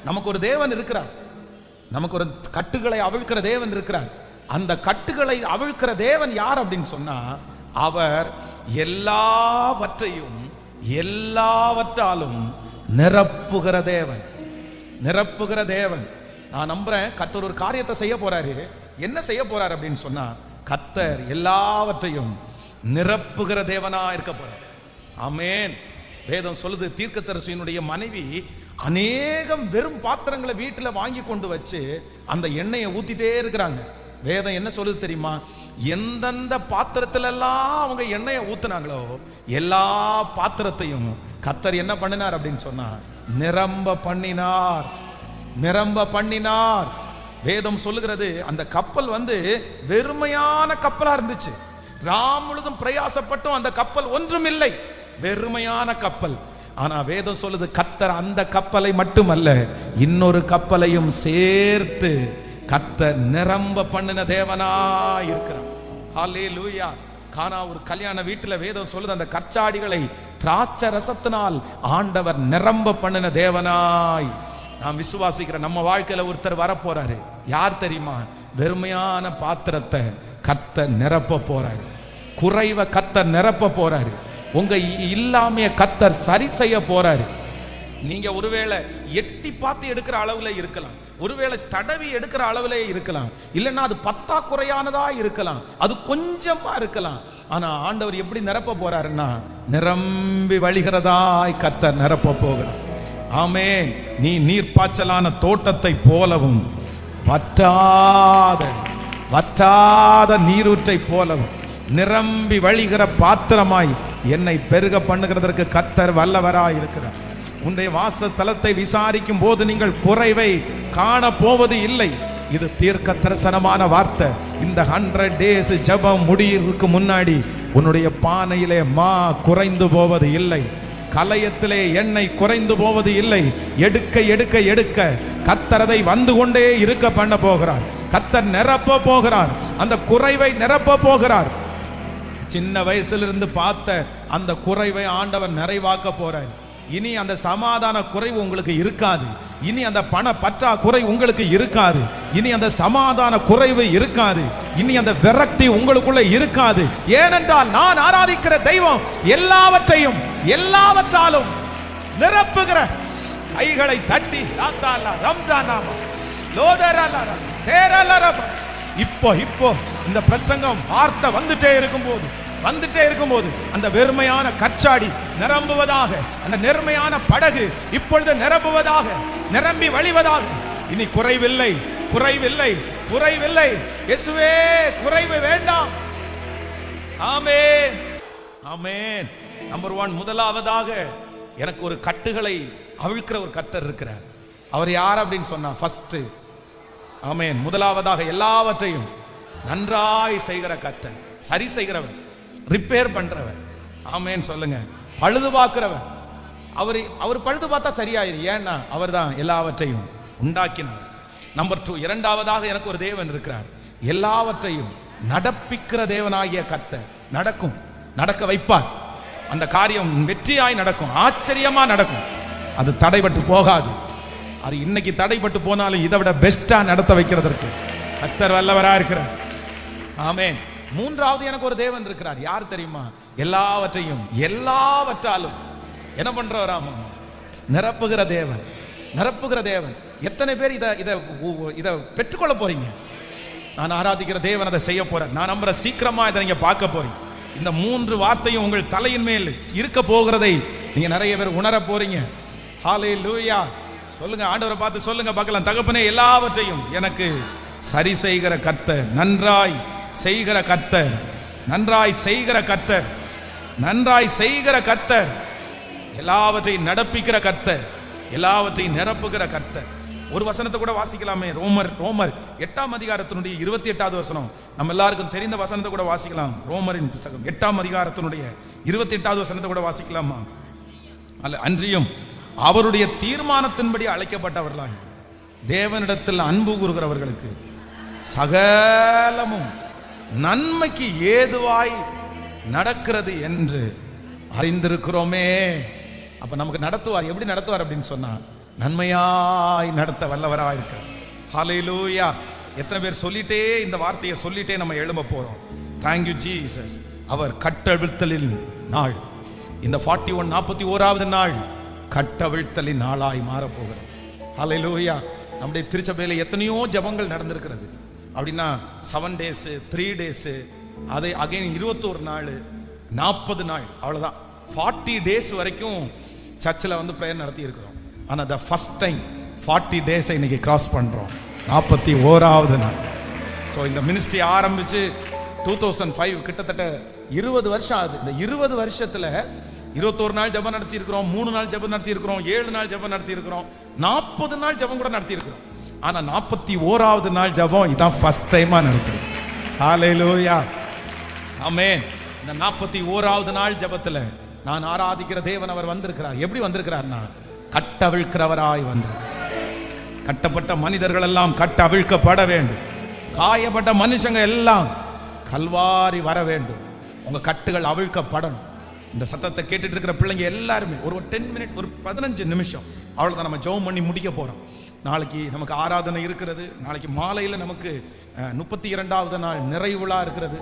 நமக்கு ஒரு தேவன் இருக்கிறார். நமக்கு ஒரு கட்டுகளை அவிழ்க்கிற தேவன் இருக்கிறார். அந்த கட்டுகளை அவிழ்க்கிற தேவன் யார் அப்படின்னு சொன்னா, அவர் எல்லாவற்றையும் எல்லாவற்றாலும் நிரப்புகிற தேவன். நிரப்புகிற தேவன். நான் நம்புறேன் கர்த்தர் ஒரு காரியத்தை செய்ய போறாரு. என்ன செய்ய போறாரு அப்படின்னு சொன்னா, கர்த்தர் எல்லாவற்றையும் நிரப்புகிற தேவனா இருக்க போறார். ஆமென். வேதம் சொல்லுது, தீர்க்கதரிசியினுடைய மனைவி அநேகம் வெறும் பாத்திரங்களை வீட்டில் வாங்கி கொண்டு வச்சு அந்த எண்ணெயை ஊத்திட்டே இருக்கிறாங்க. வேதம் என்ன சொல்லுது தெரியுமா? எந்தெந்த பாத்திரத்துல எல்லாம் அவங்க எண்ணெயை ஊத்துனாங்களோ எல்லா பாத்திரத்தையும் கர்த்தர் என்ன பண்ணினார் அப்படின்னு சொன்னா, நிரம்ப பண்ணினார். நிரம்ப பண்ணினார். வேதம் சொல்லுகிறது, அந்த கப்பல் வெறுமையான கப்பலா இருந்துச்சு. ராம் முழுதும் பிரயாசப்பட்டும் அந்த கப்பல் ஒன்றும் இல்லை, வெறுமையான கப்பல். ஆனா வேதம் சொல்லுது, கர்த்தர் அந்த கப்பலை மட்டுமல்ல இன்னொரு கப்பலையும் சேர்த்து கர்த்தர் நிரம்ப பண்ணின தேவனா இருக்கிறார். ஹல்லேலூயா. கானா ஒரு கல்யாண வீட்டுல வேதம் சொல்லுது, அந்த கற்சாடிகளை திராட்சை ரசத்தினால் ஆண்டவர் நிரம்ப பண்ணின தேவனாய். நான் விசுவாசிக்கிற நம்ம வாழ்க்கையில ஒருத்தர் வரப்போறாரு. யார் தெரியுமா? வெறுமையான பாத்திரத்தை கர்த்தர் நிரப்ப போறாரு. குறைவை கர்த்தர் நிரப்ப போறாரு. உங்க இல்லாமைய கர்த்தர் சரி செய்ய போறாரு. நீங்க ஒருவேளை எட்டி பார்த்து எடுக்கிற அளவுல இருக்கலாம், ஒருவேளை தடவி எடுக்கிற அளவுல இருக்கலாம், இல்லைன்னா அது பத்தாக்குறையானதா இருக்கலாம், அது கொஞ்சமா இருக்கலாம். ஆனா ஆண்டவர் எப்படி நிரப்ப போறாருன்னா, நிரம்பி வழிகிறதாய் கர்த்தர் நிரப்ப போகிறார். ஆமென். நீ நீர்ப்பாய்ச்சலான தோட்டத்தை போலவும் வற்றாத நீரூற்றை போலவும் நிரம்பி வழிகிற பாத்திரமாய் என்னை பெருக பண்ணுகிறதற்கு கர்த்தர் வல்லவராய் இருக்கிறார். உன்னுடைய வாசஸ்தலத்தை விசாரிக்கும் போது நீங்கள் குறைவை காண போவது இல்லை. இது தீர்க்க தரிசனமான வார்த்தை. இந்த 100 days ஜெபம் முடியறதுக்கு முன்னாடி உன்னுடைய பானையிலே மா குறைந்து போவது இல்லை, கலயத்திலே எண்ணெய் குறைந்து போவது இல்லை. எடுக்க எடுக்க எடுக்க கர்த்தர் அதை வந்து கொண்டே இருக்க பண்ண போகிறார். கர்த்தர் நிரப்ப போகிறார். அந்த குறைவை நிரப்ப போகிறார். சின்ன வயசிலிருந்து பார்த்த அந்த குறைவை ஆண்டவர் நிறைவாக்க போறார். இனி அந்த சமாதான குறைவு உங்களுக்கு இருக்காது. இனி அந்த பண பற்றாக்குறை உங்களுக்கு இருக்காது. இனி அந்த சமாதான குறைவு இருக்காது. இனி அந்த விரக்தி உங்களுக்குள்ள இருக்காது. ஏனென்றால் நான் ஆராதிக்கிற தெய்வம் எல்லாவற்றையும் எல்லாவற்றாலும் நிரப்புகிற. கைகளை தட்டி இப்போ இந்த பிரசங்கம் வார்த்தை வந்துட்டே இருக்கும்போது அந்த வெறுமையான கச்சாடி நிரம்புவதாக, அந்த நெருமையான படகு இப்பொழுது நிரம்புவதாக, நிரம்பி வழிவதாக. இனி குறைவில்லை, குறைவில்லை, குறைவில்லை. இயேசுவே, குறைவு வேண்டாம். ஆமென், ஆமென். நம்பர் 1, முதலாவதாக எனக்கு ஒரு கட்டுகளை அவிழ்க்கிற ஒரு கர்த்தர் இருக்கிறார். அவர் யார் அப்படின்னு சொன்னா, ஃபர்ஸ்ட், ஆமென், முதலாவதாக எல்லாவற்றையும் நன்றாய் செய்கிற கர்த்தர், சரி செய்கிறவர், ரிப்பேர் பண்றவர். ஆமென் சொல்லுங்க. பழுது பார்க்கிறவர். அவர் பழுது பார்த்தா சரியாயிரும். ஏன்னா அவர் தான் எல்லாவற்றையும் உண்டாக்கினவர். நம்பர் 2, இரண்டாவதாக எனக்கு ஒரு தேவன் இருக்கிறார். எல்லாவற்றையும் நடப்பிக்கிற தேவனாகிய கர்த்தர். நடக்கும், நடக்க வைப்பார். அந்த காரியம் வெற்றியாய் நடக்கும், ஆச்சரியமா நடக்கும். அது தடைபட்டு போகாது. அது இன்னைக்கு தடைபட்டு போனாலும் இதை விட பெஸ்டா நடத்த வைக்கிறதற்கு கர்த்தர் வல்லவரா இருக்கிறார். ஆமென். மூன்றாவது எனக்கு ஒரு தேவன் இருக்கிறார். யார் தெரியுமா? எல்லாவற்றையும் எல்லாவற்றாலும் என்ன பண்றவராமா? நிரப்புகிற தேவன். நிரப்புகிற தேவன். எத்தனை பேர் இதை பெற்றுக்கொள்ள போறீங்க? நான் ஆராதிக்கிற தேவன் அதை செய்ய போறேன். நான் நம்புற சீக்கிரமா இதை நீங்க பார்க்க போறீங்க. இந்த 3 வார்த்தையும் உங்கள் தலையின் மேல் இருக்க போகிறதை நீங்க நிறைய பேர் உணர போறீங்க. ஹல்லேலூயா. சொல்லுங்க, ஆண்டவரை பார்த்து சொல்லுங்க பார்க்கலாம். தகப்பனே, எல்லாவற்றையும் எனக்கு சரி செய்கிற கர்த்தர், நன்றாய் செய்கிற கர்த்தர், நன்றாய் செய்கிற கர்த்தர், நன்றாய் செய்கிற கர்த்தர், எல்லாவற்றையும் நடப்பிக்கிற கர்த்தர், எல்லாவற்றையும் நிரப்புகிற கர்த்தர். ஒரு வசனத்தை கூட வாசிக்கலாமே. ரோமர் 8ஆம் அதிகாரத்தினுடைய 28வது வசனம். நம்ம எல்லாருக்கும் தெரிந்த வசனத்தை கூட வாசிக்கலாம். ரோமரின் புத்தகம் 8ஆம் அதிகாரத்தினுடைய 28வது வசனத்தை கூட வாசிக்கலாமா? அன்றியும் அவருடைய தீர்மானத்தின்படி அழைக்கப்பட்டவர்களாய் தேவனிடத்தில் அன்பு கூறுகிறவர்களுக்கு சகலமும் நன்மைக்கு ஏதுவாய் நடக்கிறது என்று அறிந்திருக்கிறோமே. அப்ப நமக்கு நடத்துவார். எப்படி நடத்துவார் அப்படின்னு சொன்னா, நன்மையாய் நடத்த வல்லவராய் இருக்கிறார். ஹல்லேலூயா. எத்தனை பேர் சொல்லிட்டே இந்த வார்த்தையை சொல்லிட்டே நம்ம எழும்ப போறோம். Thank you Jesus. அவர் கட்டவிழ்த்தலின் நாள், இந்த 41வது நாள் கட்டவிழ்த்தலின் நாளாய் மாறப்போகிறது. ஹல்லேலூயா. நம்முடைய திருச்சபையில் எத்தனையோ ஜபங்கள் நடந்திருக்கிறது. அப்படின்னா 7 days, 3 days, அதை அகைன் 21 நாள், 40 நாள், அவ்வளோதான். 40 days வரைக்கும் சர்ச்சில் வந்து ப்ரேயர் நடத்தி இருக்கிறோம். ஆனால் த ஃபர்ஸ்ட் டைம் 40 days இன்னைக்கு கிராஸ் பண்ணுறோம். 41வது நாள். ஸோ இந்த மினிஸ்ட்ரி ஆரம்பித்து 2005 கிட்டத்தட்ட 20 வருஷம் ஆகுது. இந்த 20 வருஷத்தில் 21 நாள் ஜபம் நடத்தி இருக்கிறோம், 3 நாள் ஜபம் நடத்தி இருக்கிறோம், 7 நாள் ஜபம் நடத்தி இருக்கிறோம், 40 நாள் ஜபம் கூட நடத்தி இருக்கிறோம். ஆனா 41வது நாள் ஜபம் இதான் ஃபர்ஸ்ட் டைமா நடத்துறோம். ஹல்லேலூயா. ஆமென். இந்த 41வது நாள் ஜபத்துல நான் ஆராதிக்கிற தேவன் அவர் வந்திருக்கிறார். எப்படி வந்திருக்கிறார்னா, கட்டவிழ்க்கிறவராய் வந்திருக்கிறார். கட்டப்பட்ட மனிதர்கள் எல்லாம் கட்டவிழ்க்கப்பட வேண்டும். காயப்பட்ட மனுஷங்க எல்லாம் கல்வாரி வர வேண்டும். உங்க கட்டுகள் அவிழ்க்கப்படணும். இந்த சத்தத்தை கேட்டுட்டு இருக்கிற பிள்ளைங்க எல்லாருமே ஒரு 10 minutes, ஒரு 15 நிமிஷம் அவ்வளோதான் நம்ம ஜெபம் பண்ணி முடிக்க போகிறோம். நாளைக்கு நமக்கு ஆராதனை இருக்கிறது. நாளைக்கு மாலையில் நமக்கு 32வது நாள் நிறைவு விழா இருக்கிறது.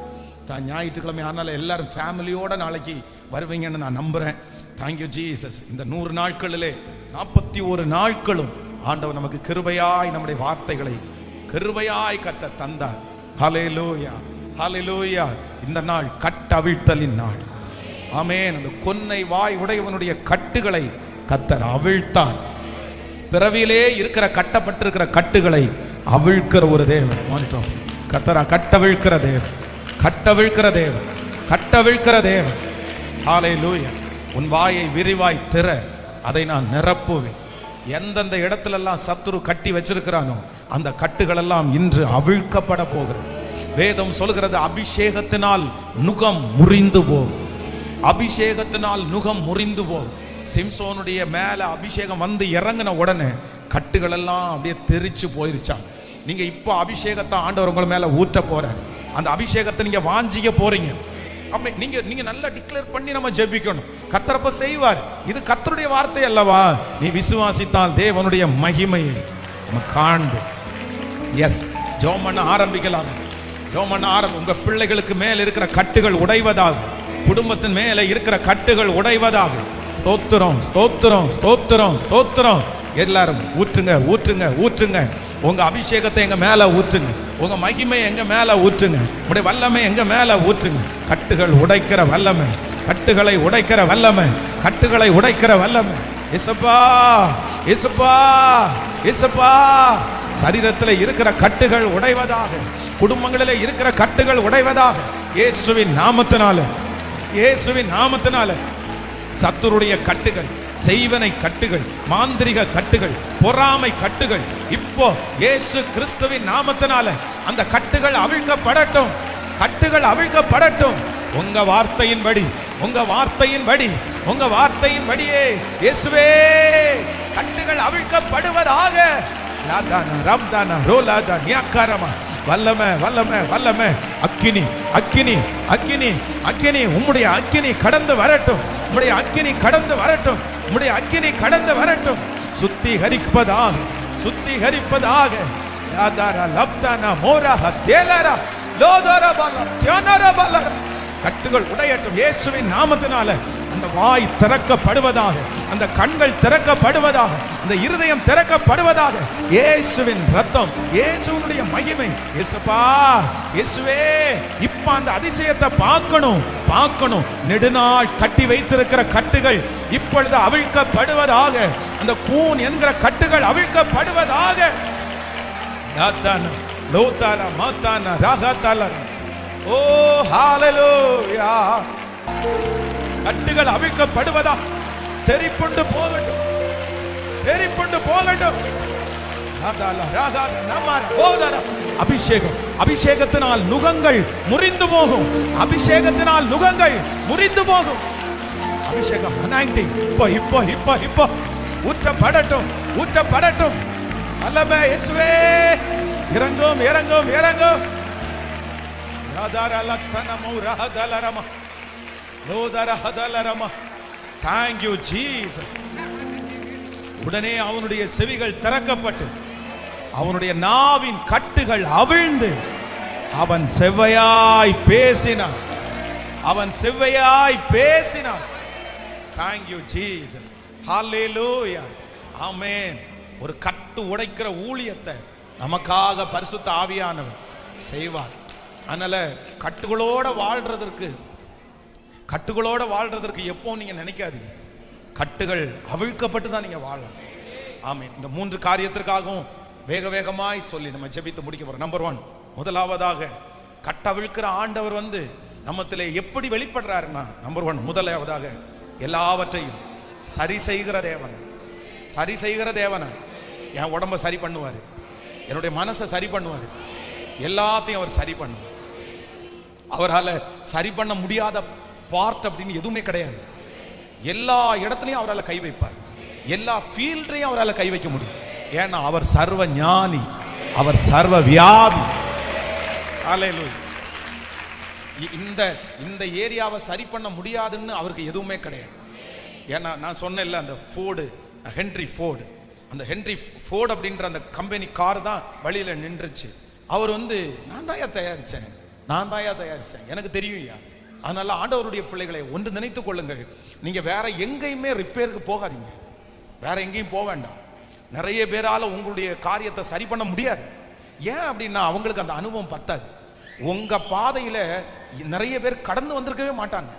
ஞாயிற்றுக்கிழமை. அதனால் எல்லாரும் ஃபேமிலியோடு நாளைக்கு வருவீங்கன்னு நான் நம்புகிறேன். Thank you Jesus. இந்த 100 நாட்களிலே 41 நாட்களும் ஆண்டவர் நமக்கு கிருபையாய் நம்முடைய வார்த்தைகளை கிருபையாய் கர்த்தர் தந்தார். ஹல்லேலூயா, ஹல்லேலூயா. இந்த நாள் கட்டவிழ்த்தலின் நாள். ஆமென். அந்த கொன்னை வாய் உடையவனுடைய கட்டுகளை கர்த்தர் அவிழ்த்தார். பிறவியிலே இருக்கிற கட்டப்பட்டிருக்கிற கட்டுகளை அவிழ்க்கிற ஒரு தேவன். மாற்றோம். கர்த்தர் கட்டவிழ்க்கிற தேவன், கட்டவிழ்க்கிற தேவன், கட்டவிழ்க்கிற தேவன். ஹல்லேலூயா. உன் வாயை விரிவாய் திற, அதை நான் நிரப்புவேன். எந்தெந்த இடத்துலெல்லாம் சத்துரு கட்டி வச்சிருக்கிறானோ அந்த கட்டுகள் எல்லாம் இன்று அவிழ்க்கப்பட போகிறது. வேதம் சொல்கிறது, அபிஷேகத்தினால் நுகம் முறிந்து போகும். அபிஷேகத்தினால் நுகம் முறிந்து போகும். சிம்சோனுடைய மேல அபிஷேகம் வந்து இறங்கின உடனே கட்டுகள் எல்லாம் அப்படியே தெரிச்சு போயிருச்சாங்க. நீங்க இப்போ அபிஷேகத்தை ஆண்டவர் உங்க மேல ஊற்ற போறாரு. அந்த அபிஷேகத்தை நீங்க வாஞ்சிக்க போறீங்க. அப்ப நீங்க நல்லா டிக்ளேர் பண்ணி நம்ம ஜெபிக்கணும். கர்த்தரப்ப செய்வார். இது கர்த்தருடைய வார்த்தை அல்லவா? நீ விசுவாசித்தால் தேவனுடைய மகிமையை நம்ம காண்போம். எஸ், ஜெபம் பண்ண ஆரம்பிக்கலாம். ஜெபம் பண்ண உங்க பிள்ளைகளுக்கு மேல இருக்கிற கட்டுகள் உடைவதாக, குடும்பத்தின் மேல இருக்கிற கட்டுகள் உடைவதாக. ஸ்தோத்திரம், ஸ்தோத்திரம், ஸ்தோத்திரம், ஸ்தோத்திரம். எல்லாரும் ஊற்றுங்க, ஊற்றுங்க, ஊற்றுங்க. உங்க அபிஷேகத்தை எங்க மேல ஊற்றுங்க. உங்க மகிமை எங்க மேல ஊற்றுங்க. உடைய வல்லமை எங்க மேல ஊற்றுங்க. கட்டுகள் உடைக்கிற வல்லமை, கட்டுகளை உடைக்கிற வல்லமை, கட்டுகளை உடைக்கிற வல்லமை. இயேசுப்பா, இயேசுப்பா, இயேசுப்பா. சரீரத்தில் இருக்கிற கட்டுகள் உடைவதாக, குடும்பங்களிலே இருக்கிற கட்டுகள் உடைவதாக. இயேசுவின் நாமத்தினால, இயேசுவின் நாமத்தினால. சத்துருடைய கட்டுகள், செய்வனை கட்டுகள், மாந்திரிக கட்டுகள், பொறாமை கட்டுகள் இப்போ இயேசு கிறிஸ்துவின் நாமத்தினால அந்த கட்டுகள் அவிழ்க்கப்படட்டும். கட்டுகள் அவிழ்க்கப்படட்டும். உங்க வார்த்தையின்படி, உங்க வார்த்தையின்படி, உங்க வார்த்தையின்படியே இயேசுவே கட்டுகள் அவிழ்க்கப்படுவதாக. வல்லமை, வல்லமை, வல்லமை. அக்கினி, அக்கினி, அக்கினி, அக்கினி. உம்முடைய அக்கினி கடந்து வரட்டும். உம்முடைய அக்கினி கடந்து வரட்டும். உம்முடைய அக்கினி கடந்து வரட்டும். சுத்திகரிப்பதாக, சுத்திகரிப்பதாக. கட்டுகள் உடையட்டும் இயேசுவின் நாமத்தினால. அந்த வாய் திறக்கப்படுவதாக, அந்த கண்கள் திறக்கப்படுவதாக, அந்த இருதயம் திறக்கப்படுவதாக. இயேசுவின் ரத்தம், இயேசுவினுடைய மகிமை. இயேசுப்பா, இயேசுவே, இப்ப அந்த அதிசயத்தை பார்க்கணும். நெடுநாள் கட்டி வைத்திருக்கிற கட்டுகள் இப்பொழுது அவிழ்க்கப்படுவதாக. அந்த கூன் என்கிற கட்டுகள் அவிழ்க்கப்படுவதாக. லோதானா மாதானா ராகதாலா. ஓ ஹalleluya. கட்டுகள் அவிழ்க்கப்படுவதா. தெரிப்புண்டு போகட்டும். அபிஷேகம், அபிஷேகத்தினால் நுகங்கள் முறிந்து போகும். அபிஷேகம், அனாயிண்டிங் இப்போ ஊற்றப்படட்டும். அல்லமே இயேசுவே, இறங்கும். Thank you Jesus. உடனே அவனுடைய செவிகள் திறக்கப்பட்டு அவனுடைய நாவின் கட்டுகள் அவிழ்ந்து அவன் செவ்வையாய் பேசினான். Thank you Jesus. Hallelujah. Amen. ஒரு கட்டு உடைக்கிற ஊழியத்தை நமக்காக பரிசுத்த ஆவியானவர் செய்வார். அதனால கட்டுகளோட வாழ்றதற்கு எப்போ நீங்க நினைக்காதீங்க. கட்டுகள் அவிழ்க்கப்பட்டு தான் நீங்க வாழணும். ஆமென். இந்த 3 காரியத்திற்காகவும் வேகமாய் சொல்லி நம்ம ஜெபித்து முடிக்க போறோம். நம்பர் 1, முதலாவதாக கட்டவிழ்க்கிற ஆண்டவர் நம்மத்திலே எப்படி வெளிப்படுறாருன்னா, நம்பர் 1, முதலாவதாக எல்லாவற்றையும் சரி செய்கிற தேவன். என் உடம்ப சரி பண்ணுவார், என்னுடைய மனசை சரி பண்ணுவார், எல்லாத்தையும் அவர் சரி பண்ணுவார். அவரால் சரி பண்ண முடியாத பார்ட் அப்படின்னு எதுவுமே கிடையாது. எல்லா இடத்துலையும் அவரால் கை வைப்பார், எல்லா ஃபீல்ட்லையும் அவரால் கை வைக்க முடியும். ஏன்னா அவர் சர்வ ஞானி, அவர் சர்வ வியாபி. ஹல்லேலூயா. இந்த ஏரியாவை சரி பண்ண முடியாதுன்னு அவருக்கு எதுவுமே கிடையாது. ஏன்னா நான் சொன்னேன்ல, அந்த ஹென்ரி ஃபோர்டு, அந்த ஹென்ரி ஃபோர்டு அப்படின்ற அந்த கம்பெனி கார் தான் வழியில நின்றுச்சு. அவர் நான் தாயா தயாரிச்சேன், எனக்கு தெரியும். அதனால ஆண்டவருடைய பிள்ளைகளை ஒன்று நினைத்துக் கொள்ளுங்கள், நீங்க வேற எங்கேயுமே ரிப்பேருக்கு போகாதீங்க, வேற எங்கேயும் போக வேண்டாம். நிறைய பேரால உங்களுடைய காரியத்தை சரி பண்ண முடியாது. ஏன் அப்படின்னா அவங்களுக்கு அந்த அனுபவம் பத்தாது. உங்க பாதையில நிறைய பேர் கடந்து வந்திருக்கவே மாட்டாங்க.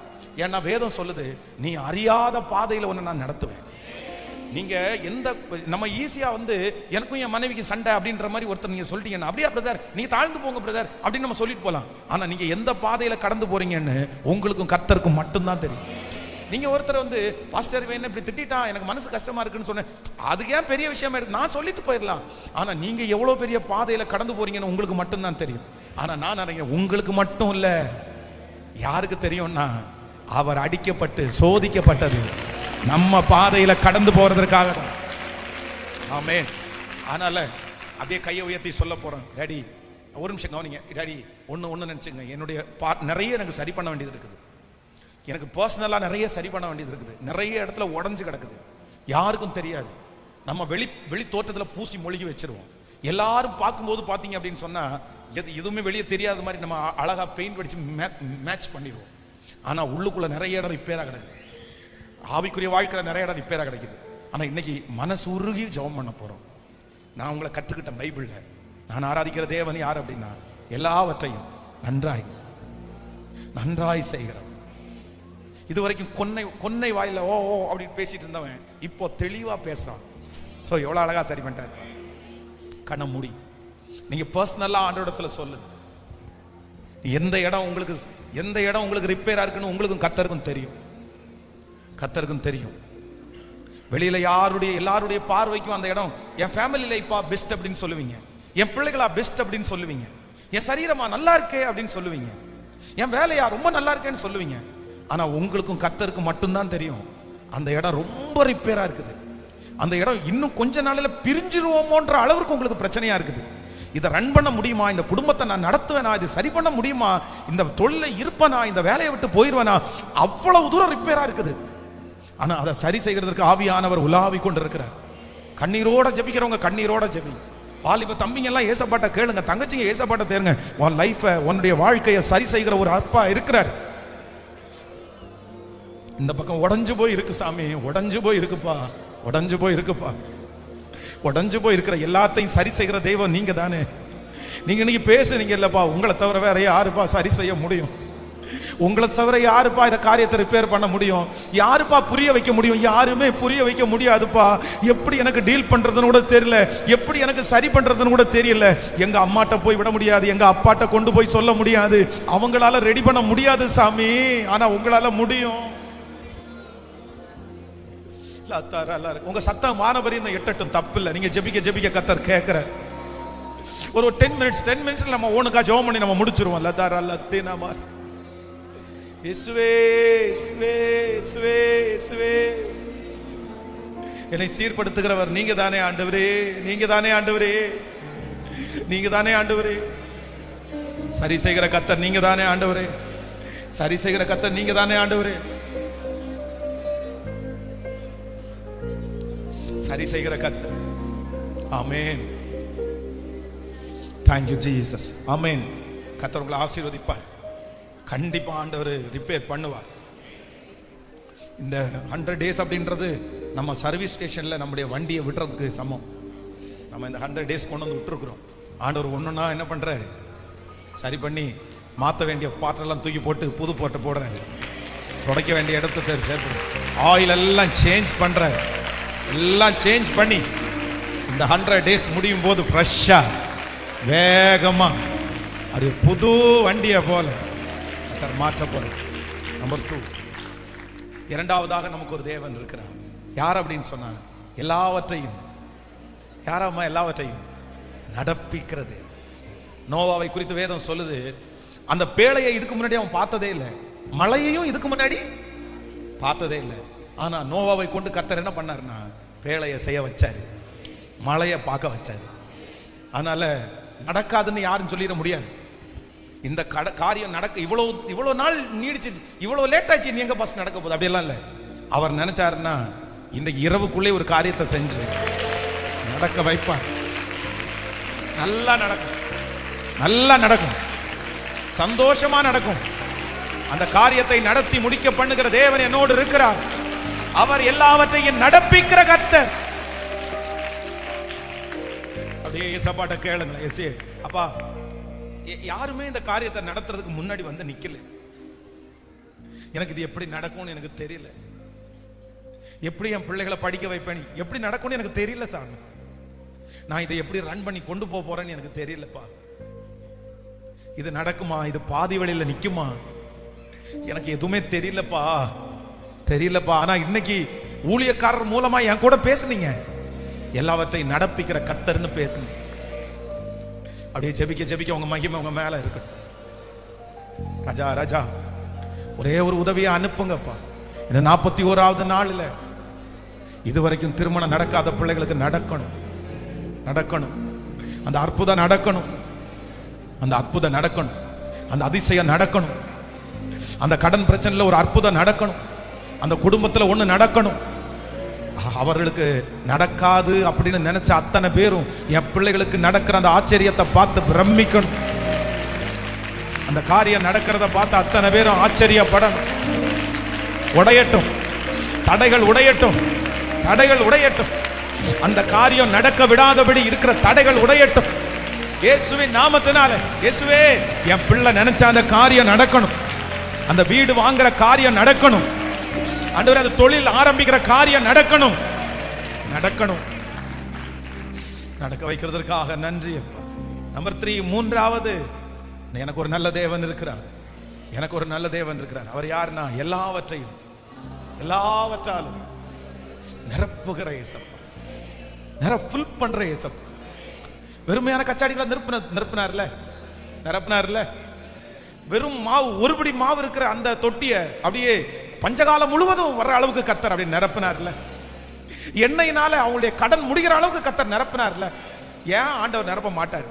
ஏன்னா வேதம் சொல்லுது, நீ அறியாத பாதையில ஒன்று நான் நடத்துவேன். நீங்க நம்ம ஈஸியா எனக்கும் என் மனைவிக்கு சண்டை அப்படின்ற மாதிரி ஒருத்தர் நீங்க சொல்லிட்டீங்கன்னா, அப்படியா பிரதர், நீங்க தாழ்ந்து போங்க பிரதர் அப்படின்னு நம்ம சொல்லிட்டு போலாம். ஆனா நீங்க எந்த பாதையில கடந்து போறீங்கன்னு உங்களுக்கும் கர்த்தருக்கும் மட்டும்தான் தெரியும். நீங்க ஒருத்தர் பாஸ்டர் என்ன இப்படி திட்டான், எனக்கு மனசு கஷ்டமா இருக்குன்னு சொன்னேன், அதுக்கு ஏன் பெரிய விஷயமா இருக்கு, நான் சொல்லிட்டு போயிடலாம். ஆனா நீங்க எவ்வளவு பெரிய பாதையில கடந்து போறீங்கன்னு உங்களுக்கு மட்டும்தான் தெரியும். ஆனா நான் நினைக்கிறேன், உங்களுக்கு மட்டும் இல்ல, யாருக்கு தெரியும்னா அவர் அடிக்கப்பட்டு சோதிக்கப்பட்டது நம்ம பாதையில கடந்து போறதற்காக தான். ஆமென். அதனால அப்படியே கையை உயர்த்தி சொல்ல போறேன், டாடி ஒரு நிமிஷம் கவனிங்க. டாடி ஒன்று நினைச்சுங்க, என்னுடைய நிறைய எனக்கு சரி பண்ண வேண்டியது இருக்குது, எனக்கு பர்சனலாக நிறைய சரி பண்ண வேண்டியது இருக்குது, நிறைய இடத்துல உடஞ்சு கிடக்குது, யாருக்கும் தெரியாது. நம்ம வெளி தோற்றத்தில் பூசி மொழிகி வச்சிருவோம். எல்லாரும் பார்க்கும்போது பார்த்தீங்க அப்படின்னு சொன்னால் எதுவுமே வெளியே தெரியாத மாதிரி நம்ம அழகாக பெயிண்ட் அடிச்சு மேட்ச் பண்ணிடுவோம். ஆனால் உள்ளுக்குள்ளே நிறைய இடம் ரிப்பேராக கிடக்குது, ஆவிக்குரிய வாழ்க்கையில் நிறைய இடம் ரிப்பேராக கிடைக்குது. ஆனால் இன்னைக்கு மனசு உருகி ஜெபம் பண்ண போகிறோம். நான் உங்களை கற்றுக்கிட்டேன் பைபிளில். நான் ஆராதிக்கிற தேவன் யார் அப்படின்னா, எல்லாவற்றையும் நன்றாய் செய்கிறவன். இதுவரைக்கும் கொன்னை வாயில ஓ அப்படின்னு பேசிட்டு இருந்தவன் இப்போ தெளிவா பேசுறான். ஸோ எவ்வளோ அழகா சரி பண்ணிட்டாரு. கண்ண மூடி நீங்க பர்சனலா ஆண்டவரிடத்துல சொல்லு, எந்த இடம் உங்களுக்கு ரிப்பேரா இருக்குன்னு உங்களுக்கும் கர்த்தருக்கும் தெரியும். வெளியில எல்லாருடைய பார்வைக்கும் அந்த இடம், என் ஃபேமிலி லைஃபா பெஸ்ட் அப்படின்னு சொல்லுவீங்க, என் பிள்ளைகளா பெஸ்ட் அப்படின்னு சொல்லுவீங்க, என் சரீரமா நல்லா இருக்கே அப்படின்னு சொல்லுவீங்க, என் வேலையா ரொம்ப நல்லா இருக்கேன்னு சொல்லுவீங்க. ஆனா உங்களுக்கும் கர்த்தருக்கும் மட்டும்தான் தெரியும் அந்த இடம் ரொம்ப ரிப்பேரா இருக்குது, அந்த இடம் இன்னும் கொஞ்ச நாளில பிரிஞ்சிருவோமோன்ற அளவுக்கு உங்களுக்கு பிரச்சனையா இருக்குது. இதை ரன் பண்ண முடியுமா, இந்த குடும்பத்தை நான் நடத்துவேனா, இது சரி பண்ண முடியுமா, இந்த தொழில இருப்பனா, இந்த வேலையை விட்டு போயிடுவேனா, அவ்வளவு தூரம் ரிப்பேரா இருக்குது. ஆனா அதை சரி செய்கிறதுக்கு ஆவியானவர் உலாவி கொண்டு இருக்கிறார். கண்ணீரோட ஜெபிக்கிறவங்க கண்ணீரோட ஜெபி. வாலிப தம்பிங்க எல்லாம் ஏசப்பாட்ட கேளுங்க, தங்கச்சிங்க ஏசப்பாட்ட தேருங்க. உன் லைஃபை, உன்னுடைய வாழ்க்கையை சரி செய்கிற ஒரு அப்பா இருக்கிறார். இந்த பக்கம் உடைஞ்சு போய் இருக்கு சாமி, உடைஞ்சு போய் இருக்குப்பா, உடைஞ்சு போய் இருக்குப்பா. உடைஞ்சு போய் இருக்கிற எல்லாத்தையும் சரி செய்கிற தெய்வம் நீங்க தானே. நீங்க இன்னைக்கு பேசுறீங்க இல்லப்பா, உங்களை தவிர வேற யாருப்பா சரி செய்ய முடியும்? உங்களை தவிர யாருப்பா இந்த காரியத்தை ரிப்பேர் பண்ண முடியும்? யாருப்பா புரிய வைக்க முடியும்? யாருமே புரிய வைக்க முடியாதுப்பா. எப்படி எனக்கு டீல் பண்றதுன்னு கூட தெரியல, எப்படி எனக்கு சரி பண்றதுன்னு கூட தெரியல. எங்க அம்மாட்ட போய் விட முடியாது, எங்க அப்பாட்ட கொண்டு போய் சொல்ல முடியாது, அவங்களால ரெடி பண்ண முடியாது சாமி. ஆனா உங்களால முடியும். உங்க சத்தம் மானவரி இந்த எட்டட்டும் தப்பு இல்லை. நீங்க ஜெபிக்க ஜெபிக்க கத்தர் கேட்கிற ஒரு 10 மினிட்ஸ் நம்ம ஓனுக்கா ஜெபம் பண்ணி நம்ம முடிச்சிருவோம். லதாரா லத்தினாமா இயேசுவே இயேசுவே இயேசுவே இயேசுவே. என்னை சீர்படுத்துகிறவர் நீங்க தானே ஆண்டவரே, நீங்க தானே ஆண்டவரே, நீங்க தானே ஆண்டவரே. சரி செய்கிற கத்தர் நீங்க தானே ஆண்டவரே, சரி செய்கிற கத்தர் நீங்க தானே ஆண்டவரே, சரி செய்கிற கத்தர். ஆமென். Thank you Jesus. ஆமென். கர்த்தர் உங்களை ஆசீர்வதிப்பார். கண்டிப்பா ஆண்டவர் ரிப்பேர் பண்ணுவார். இந்த 100 டேஸ் அப்படின்றது நம்ம சர்வீஸ் ஸ்டேஷன்ல நம்முடைய வண்டியை விடுறதுக்கு சமம். நம்ம இந்த 100 டேஸ் கொண்டு வந்து விட்டுருக்குறோம். ஆண்டவர் ஒண்ணுன்னா என்ன பண்றாரு, சரி பண்ணி மாற்ற வேண்டிய பாட்டெல்லாம் தூக்கி போட்டு புது போட்டு போடுறாரு. துடைக்க வேண்டிய இடத்தை சேர்த்து ஆயில் எல்லாம் சேஞ்ச் பண்றாரு. எல்லாம் சேஞ்ச் பண்ணி இந்த 100 டேஸ் முடியும் போது ஃப்ரெஷ்ஷா வேகமா அப்படியே புது வண்டியை போல மாற்ற போற. நம்பர் 2, இரண்டாவதாக நமக்கு ஒரு தேவன் இருக்கிறார். யார் அப்படின்னு சொன்னா எல்லாவற்றையும், யாராமா எல்லாவற்றையும் நடப்பிக்கிறது. நோவாவை குறித்து வேதம் சொல்லுது, அந்த பேழையை இதுக்கு முன்னாடி அவன் பார்த்ததே இல்லை, மழையையும் இதுக்கு முன்னாடி பார்த்ததே இல்லை. ஆனா நோவாவை கொண்டு கர்த்தர் என்ன பண்ணாருன்னா பேழையை செய்ய வச்சாரு, மழையை பார்க்க வச்சாரு. அதனால நடக்காதுன்னு யாரும் சொல்லிட முடியாது. இந்த காரியம் நடக்க இவ்வளவு நாள் நீடிச்சு, இவ்வளவு லேட் ஆச்சு, நீ எங்க பஸ் நடக்க போகுது அப்படியெல்லாம் இல்லை. அவர் நினைச்சாருன்னா இன்றைக்கு இரவுக்குள்ளே ஒரு காரியத்தை செஞ்சு நடக்க வைப்பார். நல்லா நடக்கும், நல்லா நடக்கும், சந்தோஷமா நடக்கும். அந்த காரியத்தை நடத்தி முடிக்க பண்ணுகிற தேவன் என்னோடு இருக்கிறார். அவர் எல்லாவற்றையும் நடப்பிக்கிற கர்த்தர். அப்படியே ஏசப்பாட்ட கேளுங்களேன், ஏசே அப்பா, யாருமே இந்த காரியத்தை நடத்துறதுக்கு முன்னாடி வந்து நிக்கல. எனக்கு இது எப்படி நடக்கும்னு எனக்கு தெரியல. எப்படி என் பிள்ளைகளை படிக்க வைப்பேன், எப்படி நடக்கும்னு எனக்கு தெரியல சாமி. நான் இதை எப்படி ரன் பண்ணி கொண்டு போக போறேன்னு எனக்கு தெரியலப்பா. இது நடக்குமா, இது பாதி வழியில நிக்குமா, எனக்கு எதுவுமே தெரியலப்பா, தெரியலப்பா. ஆனா இன்னைக்கு ஊழியக்காரர் மூலமா என் கூட பேசுனீங்க, எல்லாவற்றையும் நடப்பிக்கிற கர்த்தர்னு பேசுனீங்க. அப்படியே ஜெபிக்க ஜெபிக்க உங்க மகிமை உங்க மேல இருக்கட்டும். ராஜா ராஜா, ஒரே ஒரு உதவியை அனுப்புங்கப்பா. இந்த 41வது நாள்ல இதுவரைக்கும் திருமணம் நடக்காத பிள்ளைகளுக்கு நடக்கணும், நடக்கணும். அந்த அற்புதம் நடக்கணும், அந்த அற்புதம் நடக்கணும், அந்த அதிசயம் நடக்கணும். அந்த கடன் பிரச்சனையில் ஒரு அற்புதம் நடக்கணும், அந்த குடும்பத்தில் ஒன்று நடக்கணும். அவர்களுக்கு நடக்காது அப்படின்னு நினைச்ச அத்தனை பேரும் என் பிள்ளைகளுக்கு நடக்கிற அந்த ஆச்சரியத்தை பார்த்து பிரமிக்கணும். அந்த காரியம் நடக்கிறத பார்த்து அத்தனை பேரும் ஆச்சரியப்படணும். உடையட்டும் தடைகள், உடையட்டும் தடைகள், உடையட்டும். அந்த காரியம் நடக்க விடாதபடி இருக்கிற தடைகள் உடையட்டும் இயேசுவின் நாமத்தினால. இயேசுவே, என் பிள்ளை நினைச்ச அந்த காரியம் நடக்கணும், அந்த வீடு வாங்குற காரியம் நடக்கணும், ஆண்டவரே அந்த தொழில் ஆரம்பிக்கிற காரியம் நடக்கணும், நடக்கணும். நடக்க வைக்கிறதுக்காக நன்றி அப்பா. நம்பர் 3, மூன்றாவது, எனக்கு ஒரு நல்ல தேவன் இருக்கிறார், எனக்கு ஒரு நல்ல தேவன் இருக்கிறார். அவர் யாருன்னா எல்லாவற்றையும் எல்லாவற்றாலும் நிரப்புகிற இயேசப்பா, நிரப்புல் பண்ற இயேசப்பா. வெறுமையான கச்சாடிகளை நிரப்பினார்ல. வெறும் மாவு, ஒருபடி மாவு இருக்கிற அந்த தொட்டிய அப்படியே பஞ்சகாலம் முழுவதும் வர்ற அளவுக்கு கர்த்தர் அப்படி நிரப்பினார்ல. எண்ணெயினால அவங்களுடைய கடன் முடிகிற அளவுக்கு கர்த்தர் நிரப்பினார்ல. ஏன் ஆண்டவர் நிரப்ப மாட்டார்?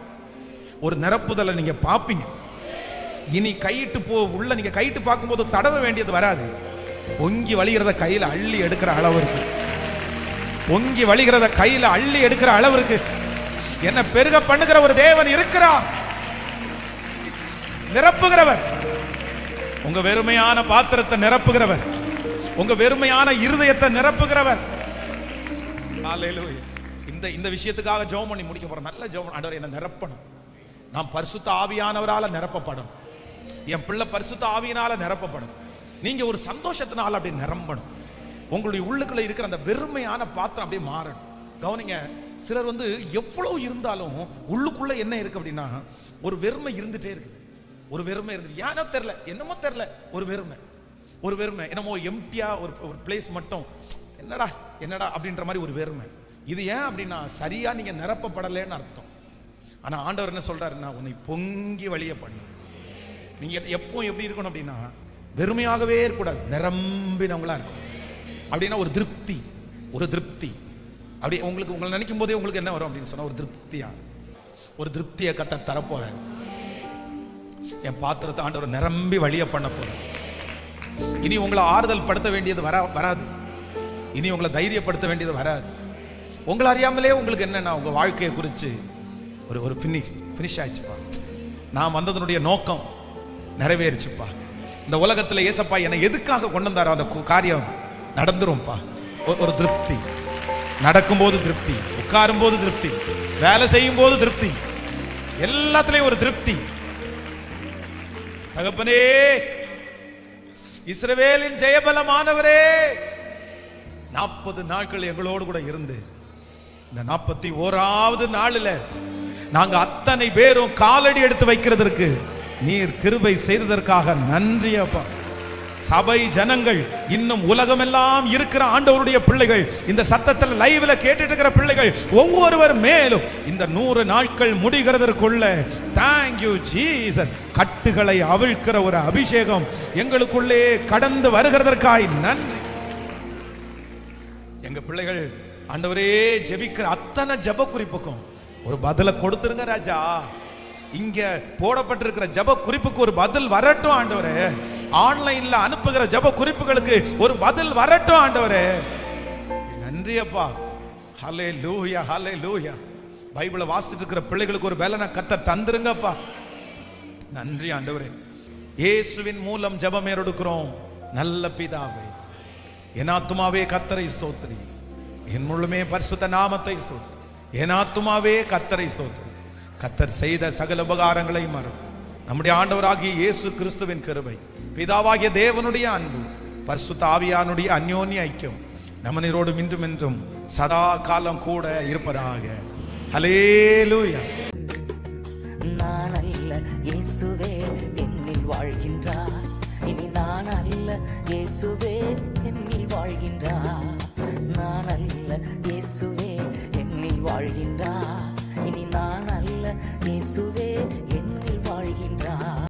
ஒரு நிரப்புதலை நீங்க பாப்பீங்க. இனி கையிட்டு உள்ள நீங்க கையிட்டு பார்க்கும்போது தடவ வேண்டியது வராது. பொங்கி வழிகிறத கையில அள்ளி எடுக்கிற அளவு இருக்கு, பொங்கி வழிகிறத கையில அள்ளி எடுக்கிற அளவு இருக்கு. என்ன பெருக பண்ணுகிற ஒரு தேவன் இருக்கிறார், நிரப்புகிறவர். உங்க வெறுமையான பாத்திரத்தை நிரப்புகிறவர், உங்க வெறுமையான இருதயத்தை நிரப்புகிறவர். ஹல்லேலூயா. இந்த விஷயத்துக்காக ஜெபம் பண்ணி முடிக்க போறோம். நல்ல ஜெபம். ஆண்டவரே என்ன நிரப்பணும், நான் பரிசுத்த ஆவியானவரால நிரப்பப்படணும், என் பிள்ளை பரிசுத்த ஆவியினால நிரப்பப்படும். நீங்க ஒரு சந்தோஷத்தினால அப்படியே நிரம்பணும். உங்களுடைய உள்ளுக்குள்ள இருக்கிற அந்த வெறுமையான பாத்திரம் அப்படியே மாறணும். கவனிங்க, சிலர் எவ்வளவு இருந்தாலும் உள்ளுக்குள்ள என்ன இருக்கு அப்படின்னா ஒரு வெறுமை இருந்துட்டே இருக்குது. ஒரு வெறுமை இருந்துட்டு ஏனோ தெரியல, என்னமோ தெரியல, ஒரு வெறுமை என்னமோ எம்டியா ஒரு பிளேஸ் மட்டும் என்னடா என்னடா அப்படின்ற மாதிரி ஒரு வெறுமை. இது ஏன் அப்படின்னா சரியா நீங்க நிரப்பப்படலைன்னு அர்த்தம். ஆனா ஆண்டவர் என்ன சொல்றாருன்னா, உன்னை பொங்கி வழிய பண்ணு. நீங்க எப்போ எப்படி இருக்கணும் அப்படின்னா வெறுமையாகவே இருக்கக்கூடாது, நிரம்பினவங்களா இருக்கும். அப்படின்னா ஒரு திருப்தி அப்படி உங்களை நினைக்கும் போதே உங்களுக்கு என்ன வரும் அப்படின்னு சொன்னா ஒரு திருப்தியை கர்த்தர் தரப்போற. என் பாத்திரத்தை ஆண்டவர் நிரம்பி வழிய பண்ண போற. இனி உங்களை ஆறுதல் படுத்த வேண்டியது வராது. இனி உங்களை தைரியப்படுத்த வேண்டியது வராது. உங்களை அறியாமலே உங்களுக்கு என்னன்னா உங்க வாழ்க்கையை குறித்து ஒரு ஃபினிஷ் ஆயிடுச்சுப்பா, நான் வந்ததனுடைய நோக்கம் நிறைவேறிச்சுப்பா, இந்த உலகத்தில் ஏசப்பா என்னை எதுக்காக கொண்டு வந்தாரோ அந்த காரியம் நடந்துரும்பா. ஒரு திருப்தி, நடக்கும்போது திருப்தி, உட்காரும் போது திருப்தி, வேலை செய்யும் போது திருப்தி, எல்லாத்திலையும் ஒரு திருப்தி. தகப்பனே, இஸ்ரவேலின் ஜெயபலமானவரே, 40 நாட்கள் எங்களோடு கூட இருந்து இந்த 41வது நாளில் நாங்க அத்தனை பேரும் காலடி எடுத்து வைக்கிறதற்கு நீர் கிருபை செய்ததற்காக நன்றி அப்பா. சபை ஜனங்கள், இன்னும் உலகமெல்லாம் இருக்கிற ஆண்டவருடைய பிள்ளைகள், இந்த சத்தத்தில் லைவ்ல கேட்டுட்டு இருக்கிற பிள்ளைகள் ஒவ்வொருவர் மேலும் இந்த 100 நாட்கள் முடிகிறதற்குள்ள தேங்க்யூ ஜீசஸ், கட்டுகளை அவிழ்க்கிற ஒரு அபிஷேகம் எங்களுக்குள்ளே கடந்து வருகிறதற்காய் நன்றி. எங்க பிள்ளைகள் ஆண்டவரே ஜெபிக்கிற அத்தனை ஜெப குறிப்புக்கும் ஒரு பதிலை கொடுத்துருங்க ராஜா. இங்க போடப்பட்டிருக்கிற ஜெப குறிப்புக்கு ஒரு பதில் வரட்டும் ஆண்டவரே. ஆன்லைன்ல அனுப்புகிற ஜெப குறிப்புகளுக்கு ஒரு பதில் வரட்டும் ஆண்டவரே. நன்றி அப்பா. ஹல்லேலூயா, ஹல்லேலூயா. பைபிளை வாசிச்சுட்டு இருக்கிற பிள்ளைகளுக்கு ஒரு பலனை கர்த்தர் தந்துருங்கப்பா. நன்றி ஆண்டவரே. இயேசுவின் மூலம் ஜெபம் ஏறெடுக்கிறோம் நல்ல பிதாவே. என் ஆத்துமாவே கர்த்தரை ஸ்தோத்திரி, என் முழுமே பரிசுத்த நாமத்தை ஸ்தோத்திரி. என் ஆத்துமாவே கர்த்தரை ஸ்தோத்திரி. கர்த்தர் செய்த சகல உபகாரங்களை மறந்து நம்முடைய ஆண்டவராகிய இயேசு கிறிஸ்துவின் கிருபை, பிதாவாகிய தேவனுடைய அன்பு, பரிசுத்த ஆவியானுடைய அந்யோன்ய ஐக்கியம் நம்மனோடு இன்றும் என்றும் சதா காலம் கூட இருப்பதாக. ஹல்லேலூயா. நான் அல்ல இயேசுவே என்னில் வாழ்கின்றார், இனி நான் அல்ல இயேசுவே என்னில் வாழ்கின்றார். நான் அல்ல இயேசுவே